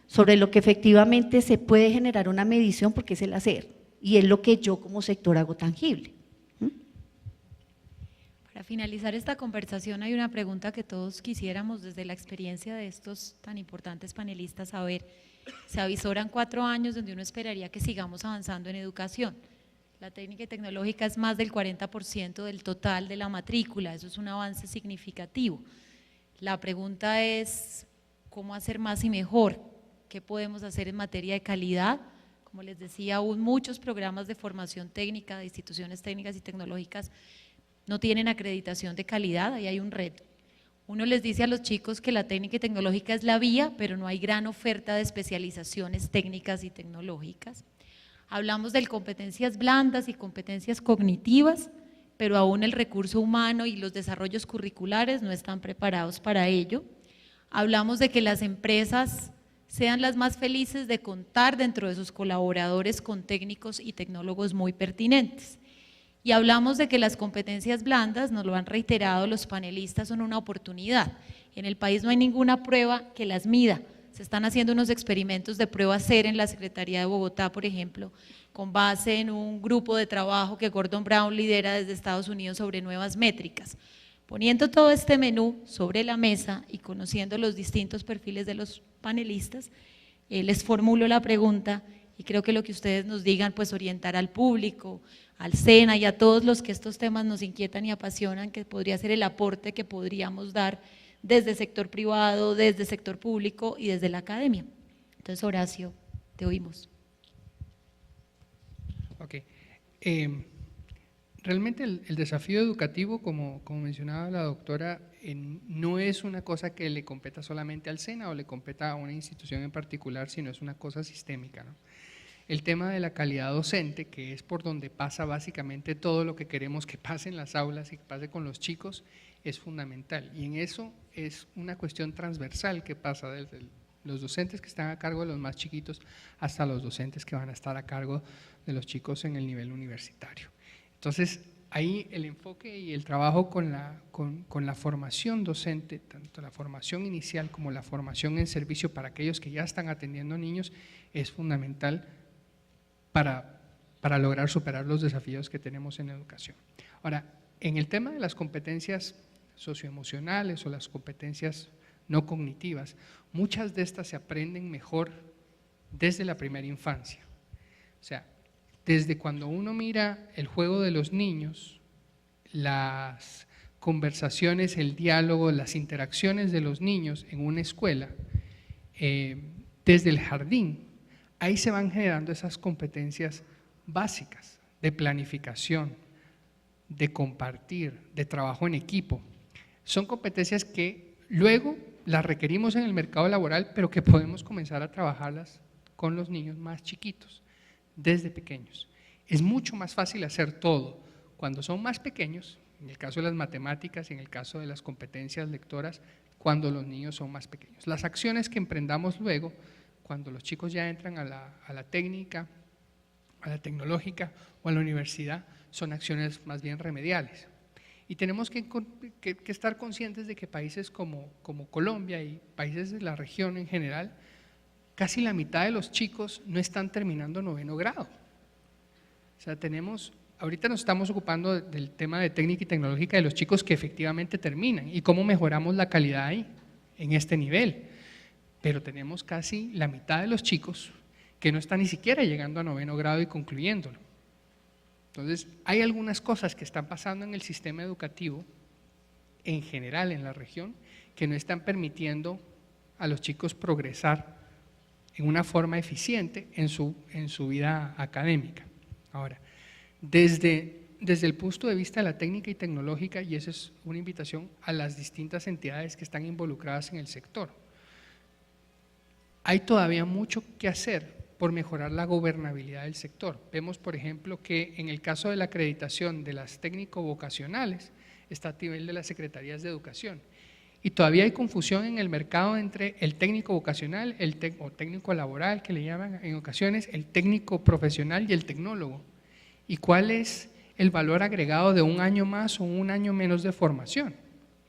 sobre lo que efectivamente se puede generar una medición porque es el hacer, y es lo que yo como sector hago tangible. Para finalizar esta conversación hay una pregunta que todos quisiéramos desde la experiencia de estos tan importantes panelistas saber. Se avisoran 4 años donde uno esperaría que sigamos avanzando en educación. La técnica y tecnológica es más del 40% del total de la matrícula, eso es un avance significativo. La pregunta es, ¿cómo hacer más y mejor? ¿Qué podemos hacer en materia de calidad? Como les decía, aún muchos programas de formación técnica de instituciones técnicas y tecnológicas no tienen acreditación de calidad, ahí hay un reto. Uno les dice a los chicos que la técnica y tecnológica es la vía, pero no hay gran oferta de especializaciones técnicas y tecnológicas. Hablamos de competencias blandas y competencias cognitivas, pero aún el recurso humano y los desarrollos curriculares no están preparados para ello. Hablamos de que las empresas sean las más felices de contar dentro de sus colaboradores con técnicos y tecnólogos muy pertinentes. Y hablamos de que las competencias blandas, nos lo han reiterado los panelistas, son una oportunidad. En el país no hay ninguna prueba que las mida. Se están haciendo unos experimentos de prueba ser en la Secretaría de Bogotá, por ejemplo, con base en un grupo de trabajo que Gordon Brown lidera desde Estados Unidos sobre nuevas métricas. Poniendo todo este menú sobre la mesa y conociendo los distintos perfiles de los panelistas, les formulo la pregunta y creo que lo que ustedes nos digan pues orientará al público, al SENA y a todos los que estos temas nos inquietan y apasionan, que podría ser el aporte que podríamos dar desde el sector privado, desde el sector público y desde la academia. Entonces, Horacio, te oímos. Ok. Realmente el desafío educativo, como mencionaba la doctora, no es una cosa que le competa solamente al SENA o le competa a una institución en particular, sino es una cosa sistémica, ¿no? El tema de la calidad docente, que es por donde pasa básicamente todo lo que queremos que pase en las aulas y que pase con los chicos, es fundamental. Y en eso es una cuestión transversal que pasa desde los docentes que están a cargo de los más chiquitos hasta los docentes que van a estar a cargo de los chicos en el nivel universitario. Entonces, ahí el enfoque y el trabajo con la formación docente, tanto la formación inicial como la formación en servicio para aquellos que ya están atendiendo niños, es fundamental para lograr superar los desafíos que tenemos en educación. Ahora, en el tema de las competencias socioemocionales o las competencias no cognitivas, muchas de estas se aprenden mejor desde la primera infancia. O sea, desde cuando uno mira el juego de los niños, las conversaciones, el diálogo, las interacciones de los niños en una escuela, desde el jardín, ahí se van generando esas competencias básicas de planificación, de compartir, de trabajo en equipo. Son competencias que luego las requerimos en el mercado laboral, pero que podemos comenzar a trabajarlas con los niños más chiquitos, desde pequeños. Es mucho más fácil hacer todo cuando son más pequeños, en el caso de las matemáticas, en el caso de las competencias lectoras, cuando los niños son más pequeños. Las acciones que emprendamos luego, cuando los chicos ya entran a la técnica, a la tecnológica o a la universidad, son acciones más bien remediales. Y tenemos que estar conscientes de que países como Colombia y países de la región en general, casi la mitad de los chicos no están terminando 9º grado. O sea, ahorita nos estamos ocupando del tema de técnica y tecnológica de los chicos que efectivamente terminan y cómo mejoramos la calidad ahí, en este nivel. Pero tenemos casi la mitad de los chicos que no están ni siquiera llegando a 9º grado y concluyéndolo. Entonces, hay algunas cosas que están pasando en el sistema educativo, en general en la región, que no están permitiendo a los chicos progresar en una forma eficiente en su vida académica. Ahora, desde el punto de vista de la técnica y tecnológica, y esa es una invitación a las distintas entidades que están involucradas en el sector, hay todavía mucho que hacer por mejorar la gobernabilidad del sector. Vemos, por ejemplo, que en el caso de la acreditación de las técnico-vocacionales está a nivel de las secretarías de educación y todavía hay confusión en el mercado entre el técnico vocacional o técnico laboral, que le llaman en ocasiones, el técnico profesional y el tecnólogo. ¿Y cuál es el valor agregado de un año más o un año menos de formación?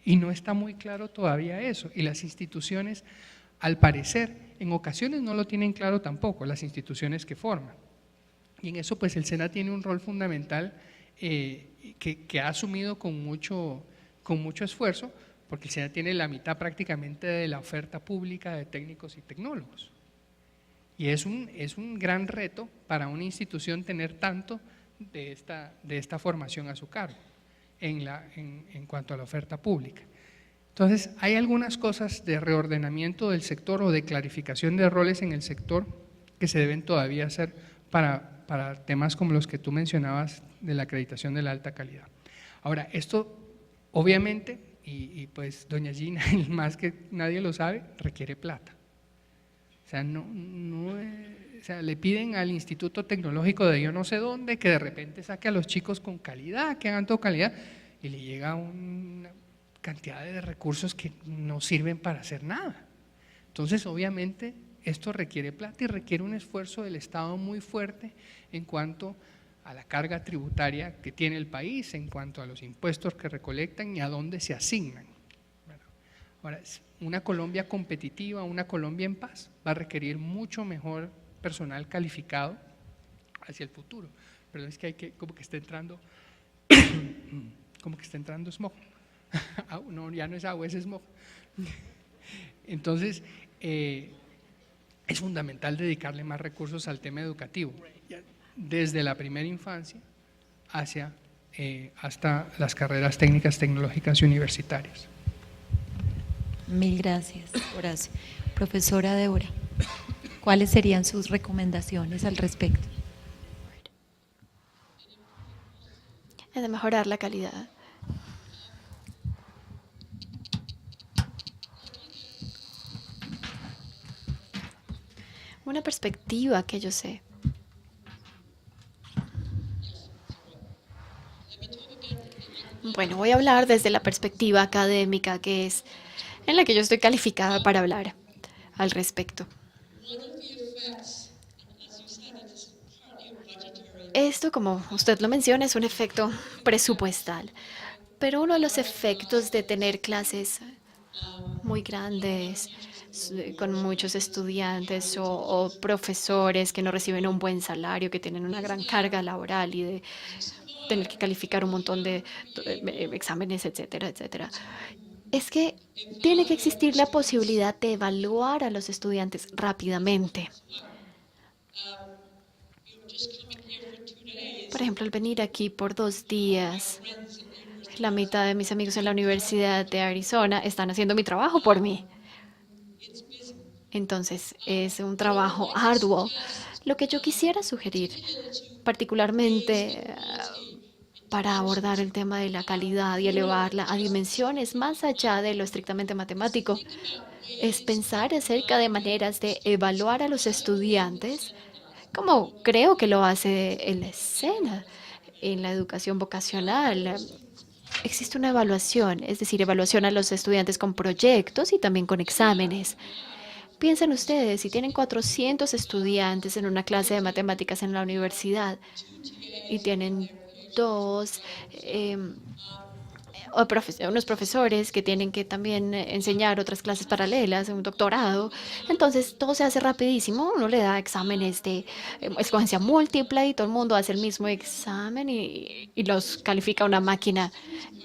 Y no está muy claro todavía eso, y las instituciones, al parecer, en ocasiones no lo tienen claro tampoco, las instituciones que forman. Y en eso pues el SENA tiene un rol fundamental que ha asumido con mucho esfuerzo, porque el SENA tiene la mitad prácticamente de la oferta pública de técnicos y tecnólogos. Y es un gran reto para una institución tener tanto de esta formación a su cargo en cuanto a la oferta pública. Entonces, hay algunas cosas de reordenamiento del sector o de clarificación de roles en el sector que se deben todavía hacer para temas como los que tú mencionabas de la acreditación de la alta calidad. Ahora, esto obviamente, y pues doña Gina, más que nadie lo sabe, requiere plata. O sea, o sea, le piden al Instituto Tecnológico de yo no sé dónde que de repente saque a los chicos con calidad, que hagan todo calidad, y le llega una cantidad de recursos que no sirven para hacer nada. Entonces, obviamente, esto requiere plata y requiere un esfuerzo del Estado muy fuerte en cuanto a la carga tributaria que tiene el país, en cuanto a los impuestos que recolectan y a dónde se asignan. Bueno, ahora, una Colombia competitiva, una Colombia en paz, va a requerir mucho mejor personal calificado hacia el futuro. Pero es que como que está entrando smog. No, ya no es agua, es smog. Entonces, es fundamental dedicarle más recursos al tema educativo, desde la primera infancia hasta las carreras técnicas, tecnológicas y universitarias. Mil gracias, Horacio. Profesora Débora, ¿cuáles serían sus recomendaciones al respecto? Es de mejorar la calidad. Una perspectiva que yo sé. Bueno, voy a hablar desde la perspectiva académica, que es en la que yo estoy calificada para hablar al respecto. Esto, como usted lo menciona, es un efecto presupuestal, pero uno de los efectos de tener clases muy grandes, con muchos estudiantes o profesores que no reciben un buen salario, que tienen una gran carga laboral y de tener que calificar un montón de exámenes, etcétera, etcétera, es que tiene que existir la posibilidad de evaluar a los estudiantes rápidamente. Por ejemplo, al venir aquí por 2 días, la mitad de mis amigos en la Universidad de Arizona están haciendo mi trabajo por mí. Entonces, es un trabajo arduo. Lo que yo quisiera sugerir, particularmente para abordar el tema de la calidad y elevarla a dimensiones más allá de lo estrictamente matemático, es pensar acerca de maneras de evaluar a los estudiantes, como creo que lo hace el SENA en la educación vocacional. existe una evaluación, es decir, evaluación a los estudiantes con proyectos y también con exámenes. Piensen ustedes, si tienen 400 estudiantes en una clase de matemáticas en la universidad y tienen dos unos profesores que tienen que también enseñar otras clases paralelas, un doctorado, entonces todo se hace rapidísimo, uno le da exámenes de escogencia múltiple y todo el mundo hace el mismo examen y los califica una máquina.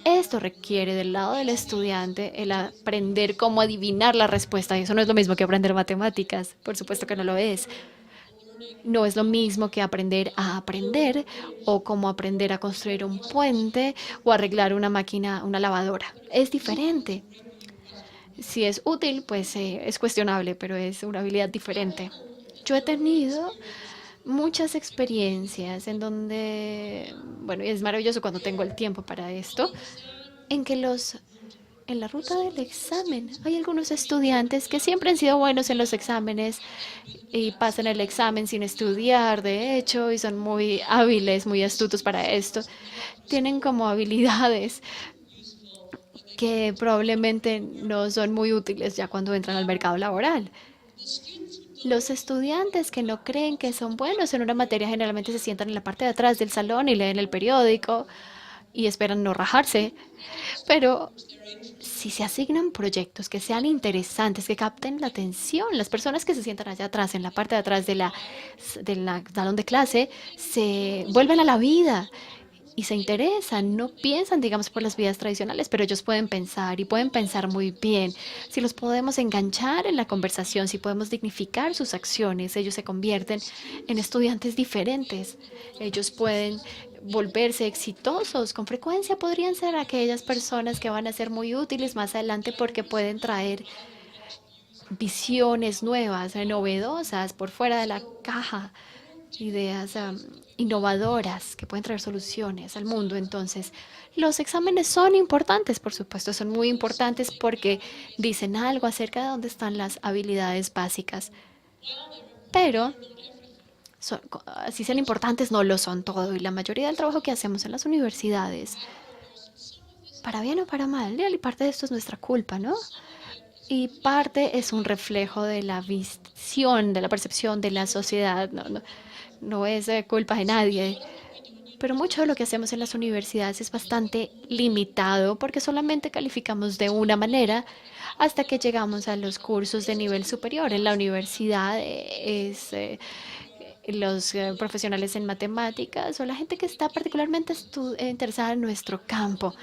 Esto requiere del lado del estudiante el aprender cómo adivinar la respuesta, y eso no es lo mismo que aprender matemáticas, por supuesto que no lo es. No es lo mismo que aprender a aprender o como aprender a construir un puente o arreglar una máquina, una lavadora. Es diferente. Si es útil, pues es cuestionable, pero es una habilidad diferente. Yo he tenido muchas experiencias en donde, bueno, y es maravilloso cuando tengo el tiempo para esto, en que en la ruta del examen hay algunos estudiantes que siempre han sido buenos en los exámenes y pasan el examen sin estudiar, de hecho, y son muy hábiles, muy astutos para esto. Tienen como habilidades que probablemente no son muy útiles ya cuando entran al mercado laboral. Los estudiantes que no creen que son buenos en una materia generalmente se sientan en la parte de atrás del salón y leen el periódico y esperan no rajarse, pero si se asignan proyectos que sean interesantes, que capten la atención, las personas que se sientan allá atrás, en la parte de atrás del salón de clase, se vuelven a la vida y se interesan, no piensan, digamos, por las vías tradicionales, pero ellos pueden pensar y pueden pensar muy bien. Si los podemos enganchar en la conversación, si podemos dignificar sus acciones, ellos se convierten en estudiantes diferentes. Ellos pueden volverse exitosos. Con frecuencia podrían ser aquellas personas que van a ser muy útiles más adelante porque pueden traer visiones nuevas, novedosas, por fuera de la caja, ideas innovadoras que pueden traer soluciones al mundo. Entonces, los exámenes son importantes, por supuesto, son muy importantes porque dicen algo acerca de dónde están las habilidades básicas. Pero si son importantes, no lo son todo. Y la mayoría del trabajo que hacemos en las universidades, para bien o para mal, y parte de esto es nuestra culpa, ¿no? Y parte es un reflejo de la visión, de la percepción de la sociedad. No es culpa de nadie. Pero mucho de lo que hacemos en las universidades es bastante limitado porque solamente calificamos de una manera hasta que llegamos a los cursos de nivel superior. En la universidad los profesionales en matemáticas o la gente que está particularmente interesada en nuestro campo.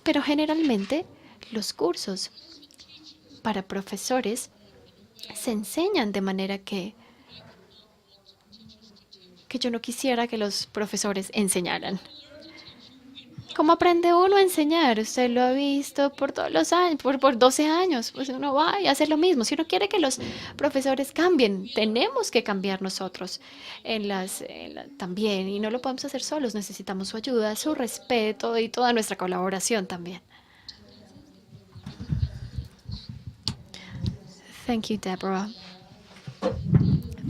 Pero generalmente los cursos para profesores se enseñan de manera que yo no quisiera que los profesores enseñaran. ¿Cómo aprende uno a enseñar? Usted lo ha visto por todos los años, por 12 años. Pues uno va y hace lo mismo. Si uno quiere que los profesores cambien, tenemos que cambiar nosotros también. Y no lo podemos hacer solos. Necesitamos su ayuda, su respeto y toda nuestra colaboración también. Thank you, Deborah.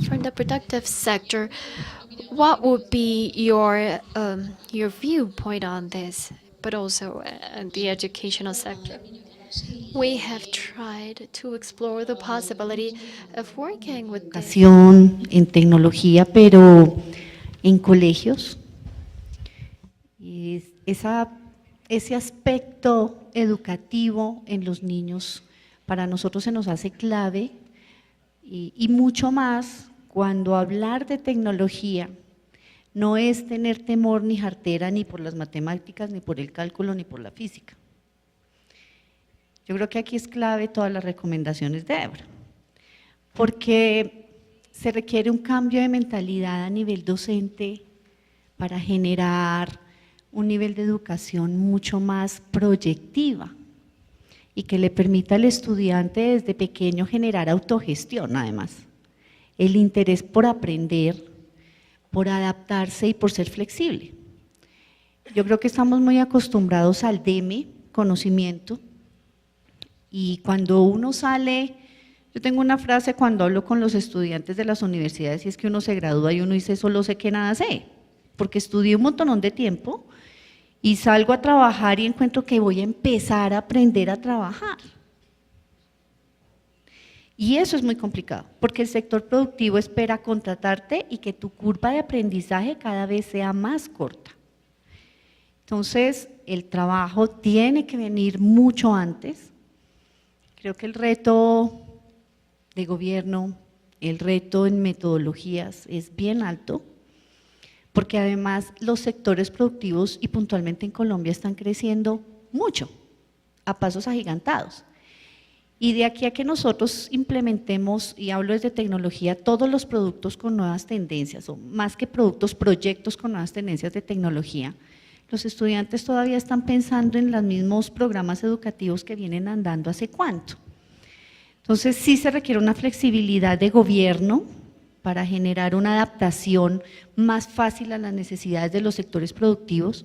From the productive sector, what would be your viewpoint on this, but also the educational sector? We have tried to explore the possibility of working with this. Educación, en tecnología, pero en colegios. Y ese aspecto educativo en los niños para nosotros se nos hace clave y mucho más cuando hablar de tecnología no es tener temor ni jartera ni por las matemáticas, ni por el cálculo, ni por la física. Yo creo que aquí es clave todas las recomendaciones de Débora, porque se requiere un cambio de mentalidad a nivel docente para generar un nivel de educación mucho más proyectiva y que le permita al estudiante desde pequeño generar autogestión además. El interés por aprender, por adaptarse y por ser flexible. Yo creo que estamos muy acostumbrados al deme, conocimiento, y cuando uno sale, yo tengo una frase cuando hablo con los estudiantes de las universidades y es que uno se gradúa y uno dice solo sé que nada sé, porque estudié un montón de tiempo y salgo a trabajar y encuentro que voy a empezar a aprender a trabajar. Y eso es muy complicado, porque el sector productivo espera contratarte y que tu curva de aprendizaje cada vez sea más corta. Entonces, el trabajo tiene que venir mucho antes. Creo que el reto de gobierno, el reto en metodologías es bien alto, porque además los sectores productivos y puntualmente en Colombia están creciendo mucho, a pasos agigantados. Y de aquí a que nosotros implementemos, y hablo desde tecnología, todos los productos con nuevas tendencias, o más que productos, proyectos con nuevas tendencias de tecnología, los estudiantes todavía están pensando en los mismos programas educativos que vienen andando hace cuánto. Entonces sí se requiere una flexibilidad de gobierno para generar una adaptación más fácil a las necesidades de los sectores productivos,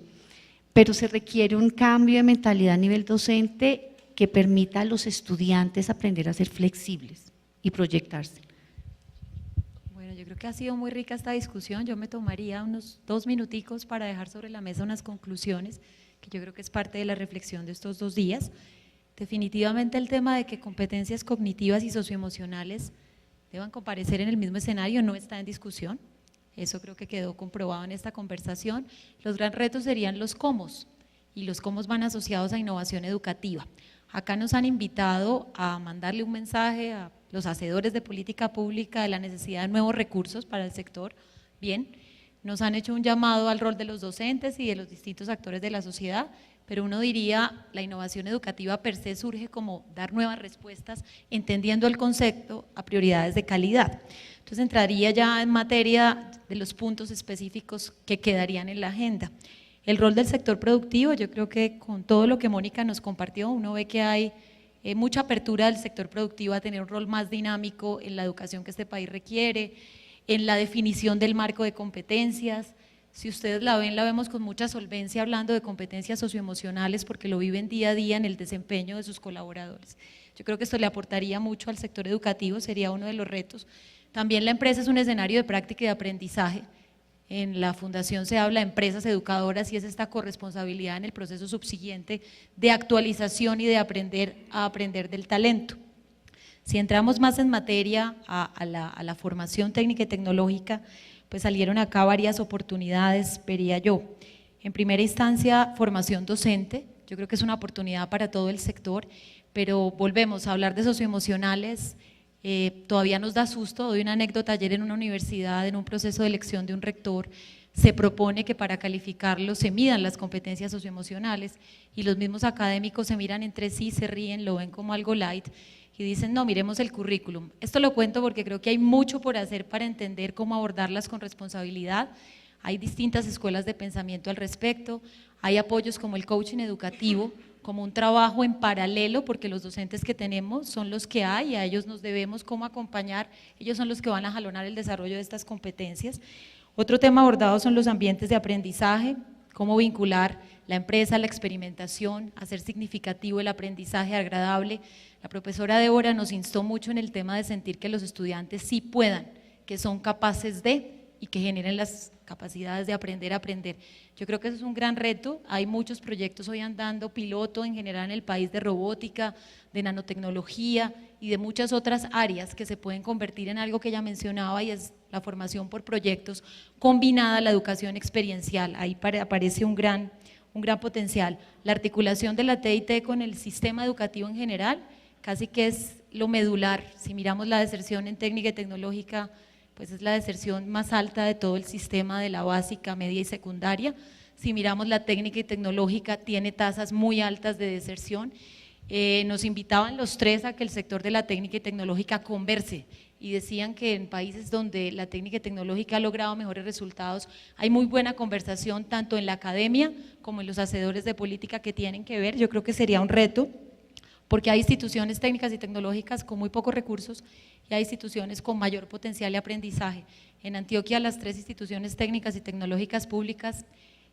pero se requiere un cambio de mentalidad a nivel docente que permita a los estudiantes aprender a ser flexibles y proyectarse. Bueno, yo creo que ha sido muy rica esta discusión. Yo me tomaría unos 2 minuticos para dejar sobre la mesa unas conclusiones, que yo creo que es parte de la reflexión de estos 2 días. Definitivamente el tema de que competencias cognitivas y socioemocionales deban comparecer en el mismo escenario no está en discusión. Eso creo que quedó comprobado en esta conversación. Los gran retos serían los cómo, y los cómo van asociados a innovación educativa. Acá nos han invitado a mandarle un mensaje a los hacedores de política pública de la necesidad de nuevos recursos para el sector. Bien, nos han hecho un llamado al rol de los docentes y de los distintos actores de la sociedad, pero uno diría, la innovación educativa per se surge como dar nuevas respuestas, entendiendo el concepto a prioridades de calidad. Entonces entraría ya en materia de los puntos específicos que quedarían en la agenda. El rol del sector productivo, yo creo que con todo lo que Mónica nos compartió, uno ve que hay mucha apertura del sector productivo a tener un rol más dinámico en la educación que este país requiere, en la definición del marco de competencias. Si ustedes la ven, la vemos con mucha solvencia hablando de competencias socioemocionales porque lo viven día a día en el desempeño de sus colaboradores. Yo creo que esto le aportaría mucho al sector educativo, sería uno de los retos. También la empresa es un escenario de práctica y de aprendizaje. En la fundación se habla de empresas educadoras y es esta corresponsabilidad en el proceso subsiguiente de actualización y de aprender a aprender del talento. Si entramos más en materia a la formación técnica y tecnológica, pues salieron acá varias oportunidades, vería yo. En primera instancia, formación docente, yo creo que es una oportunidad para todo el sector, pero volvemos a hablar de socioemocionales. Todavía nos da susto. Doy una anécdota: ayer en una universidad, en un proceso de elección de un rector, se propone que para calificarlo se midan las competencias socioemocionales y los mismos académicos se miran entre sí, se ríen, lo ven como algo light y dicen no, miremos el currículum. Esto lo cuento porque creo que hay mucho por hacer para entender cómo abordarlas con responsabilidad. Hay distintas escuelas de pensamiento al respecto, hay apoyos como el coaching educativo, como un trabajo en paralelo, porque los docentes que tenemos son los que hay y a ellos nos debemos cómo acompañar, ellos son los que van a jalonar el desarrollo de estas competencias. Otro tema abordado son los ambientes de aprendizaje, cómo vincular la empresa, la experimentación, hacer significativo el aprendizaje agradable. La profesora Débora nos instó mucho en el tema de sentir que los estudiantes sí puedan, que son capaces de y que generen las capacidades de aprender a aprender. Yo creo que eso es un gran reto. Hay muchos proyectos hoy andando piloto en general en el país de robótica, de nanotecnología y de muchas otras áreas que se pueden convertir en algo que ella mencionaba, y es la formación por proyectos combinada a la educación experiencial. Ahí aparece un gran potencial. La articulación de la TIT con el sistema educativo en general casi que es lo medular. Si miramos la deserción en técnica y tecnológica, pues es la deserción más alta de todo el sistema de la básica, media y secundaria. Si miramos la técnica y tecnológica, tiene tasas muy altas de deserción. Nos invitaban los tres a que el sector de la técnica y tecnológica converse y decían que en países donde la técnica y tecnológica ha logrado mejores resultados, hay muy buena conversación tanto en la academia como en los hacedores de política que tienen que ver. Yo creo que sería un reto, porque hay instituciones técnicas y tecnológicas con muy pocos recursos y hay instituciones con mayor potencial de aprendizaje. En Antioquia las 3 instituciones técnicas y tecnológicas públicas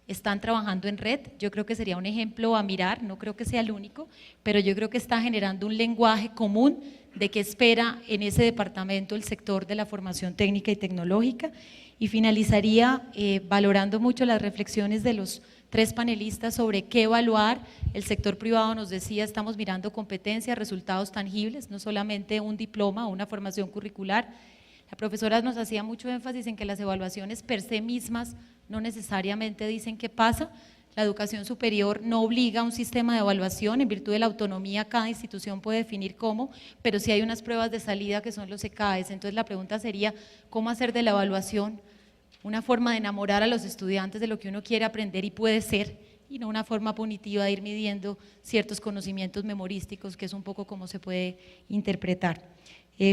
están trabajando en red. Yo creo que sería un ejemplo a mirar, no creo que sea el único, pero yo creo que está generando un lenguaje común de qué espera en ese departamento el sector de la formación técnica y tecnológica. Y finalizaría valorando mucho las reflexiones de los 3 panelistas sobre qué evaluar. El sector privado nos decía, estamos mirando competencias, resultados tangibles, no solamente un diploma o una formación curricular. La profesora nos hacía mucho énfasis en que las evaluaciones per se mismas no necesariamente dicen qué pasa. La educación superior no obliga a un sistema de evaluación, en virtud de la autonomía cada institución puede definir cómo, pero sí hay unas pruebas de salida que son los ECAES. Entonces la pregunta sería, ¿cómo hacer de la evaluación una forma de enamorar a los estudiantes de lo que uno quiere aprender y puede ser, y no una forma punitiva de ir midiendo ciertos conocimientos memorísticos, que es un poco como se puede interpretar?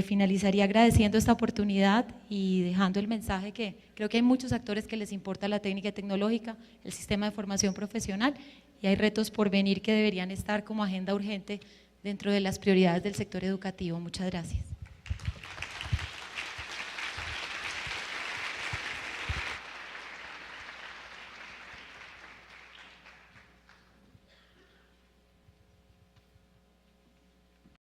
Finalizaría agradeciendo esta oportunidad y dejando el mensaje que creo que hay muchos actores que les importa la técnica y tecnológica, el sistema de formación profesional, y hay retos por venir que deberían estar como agenda urgente dentro de las prioridades del sector educativo. Muchas gracias.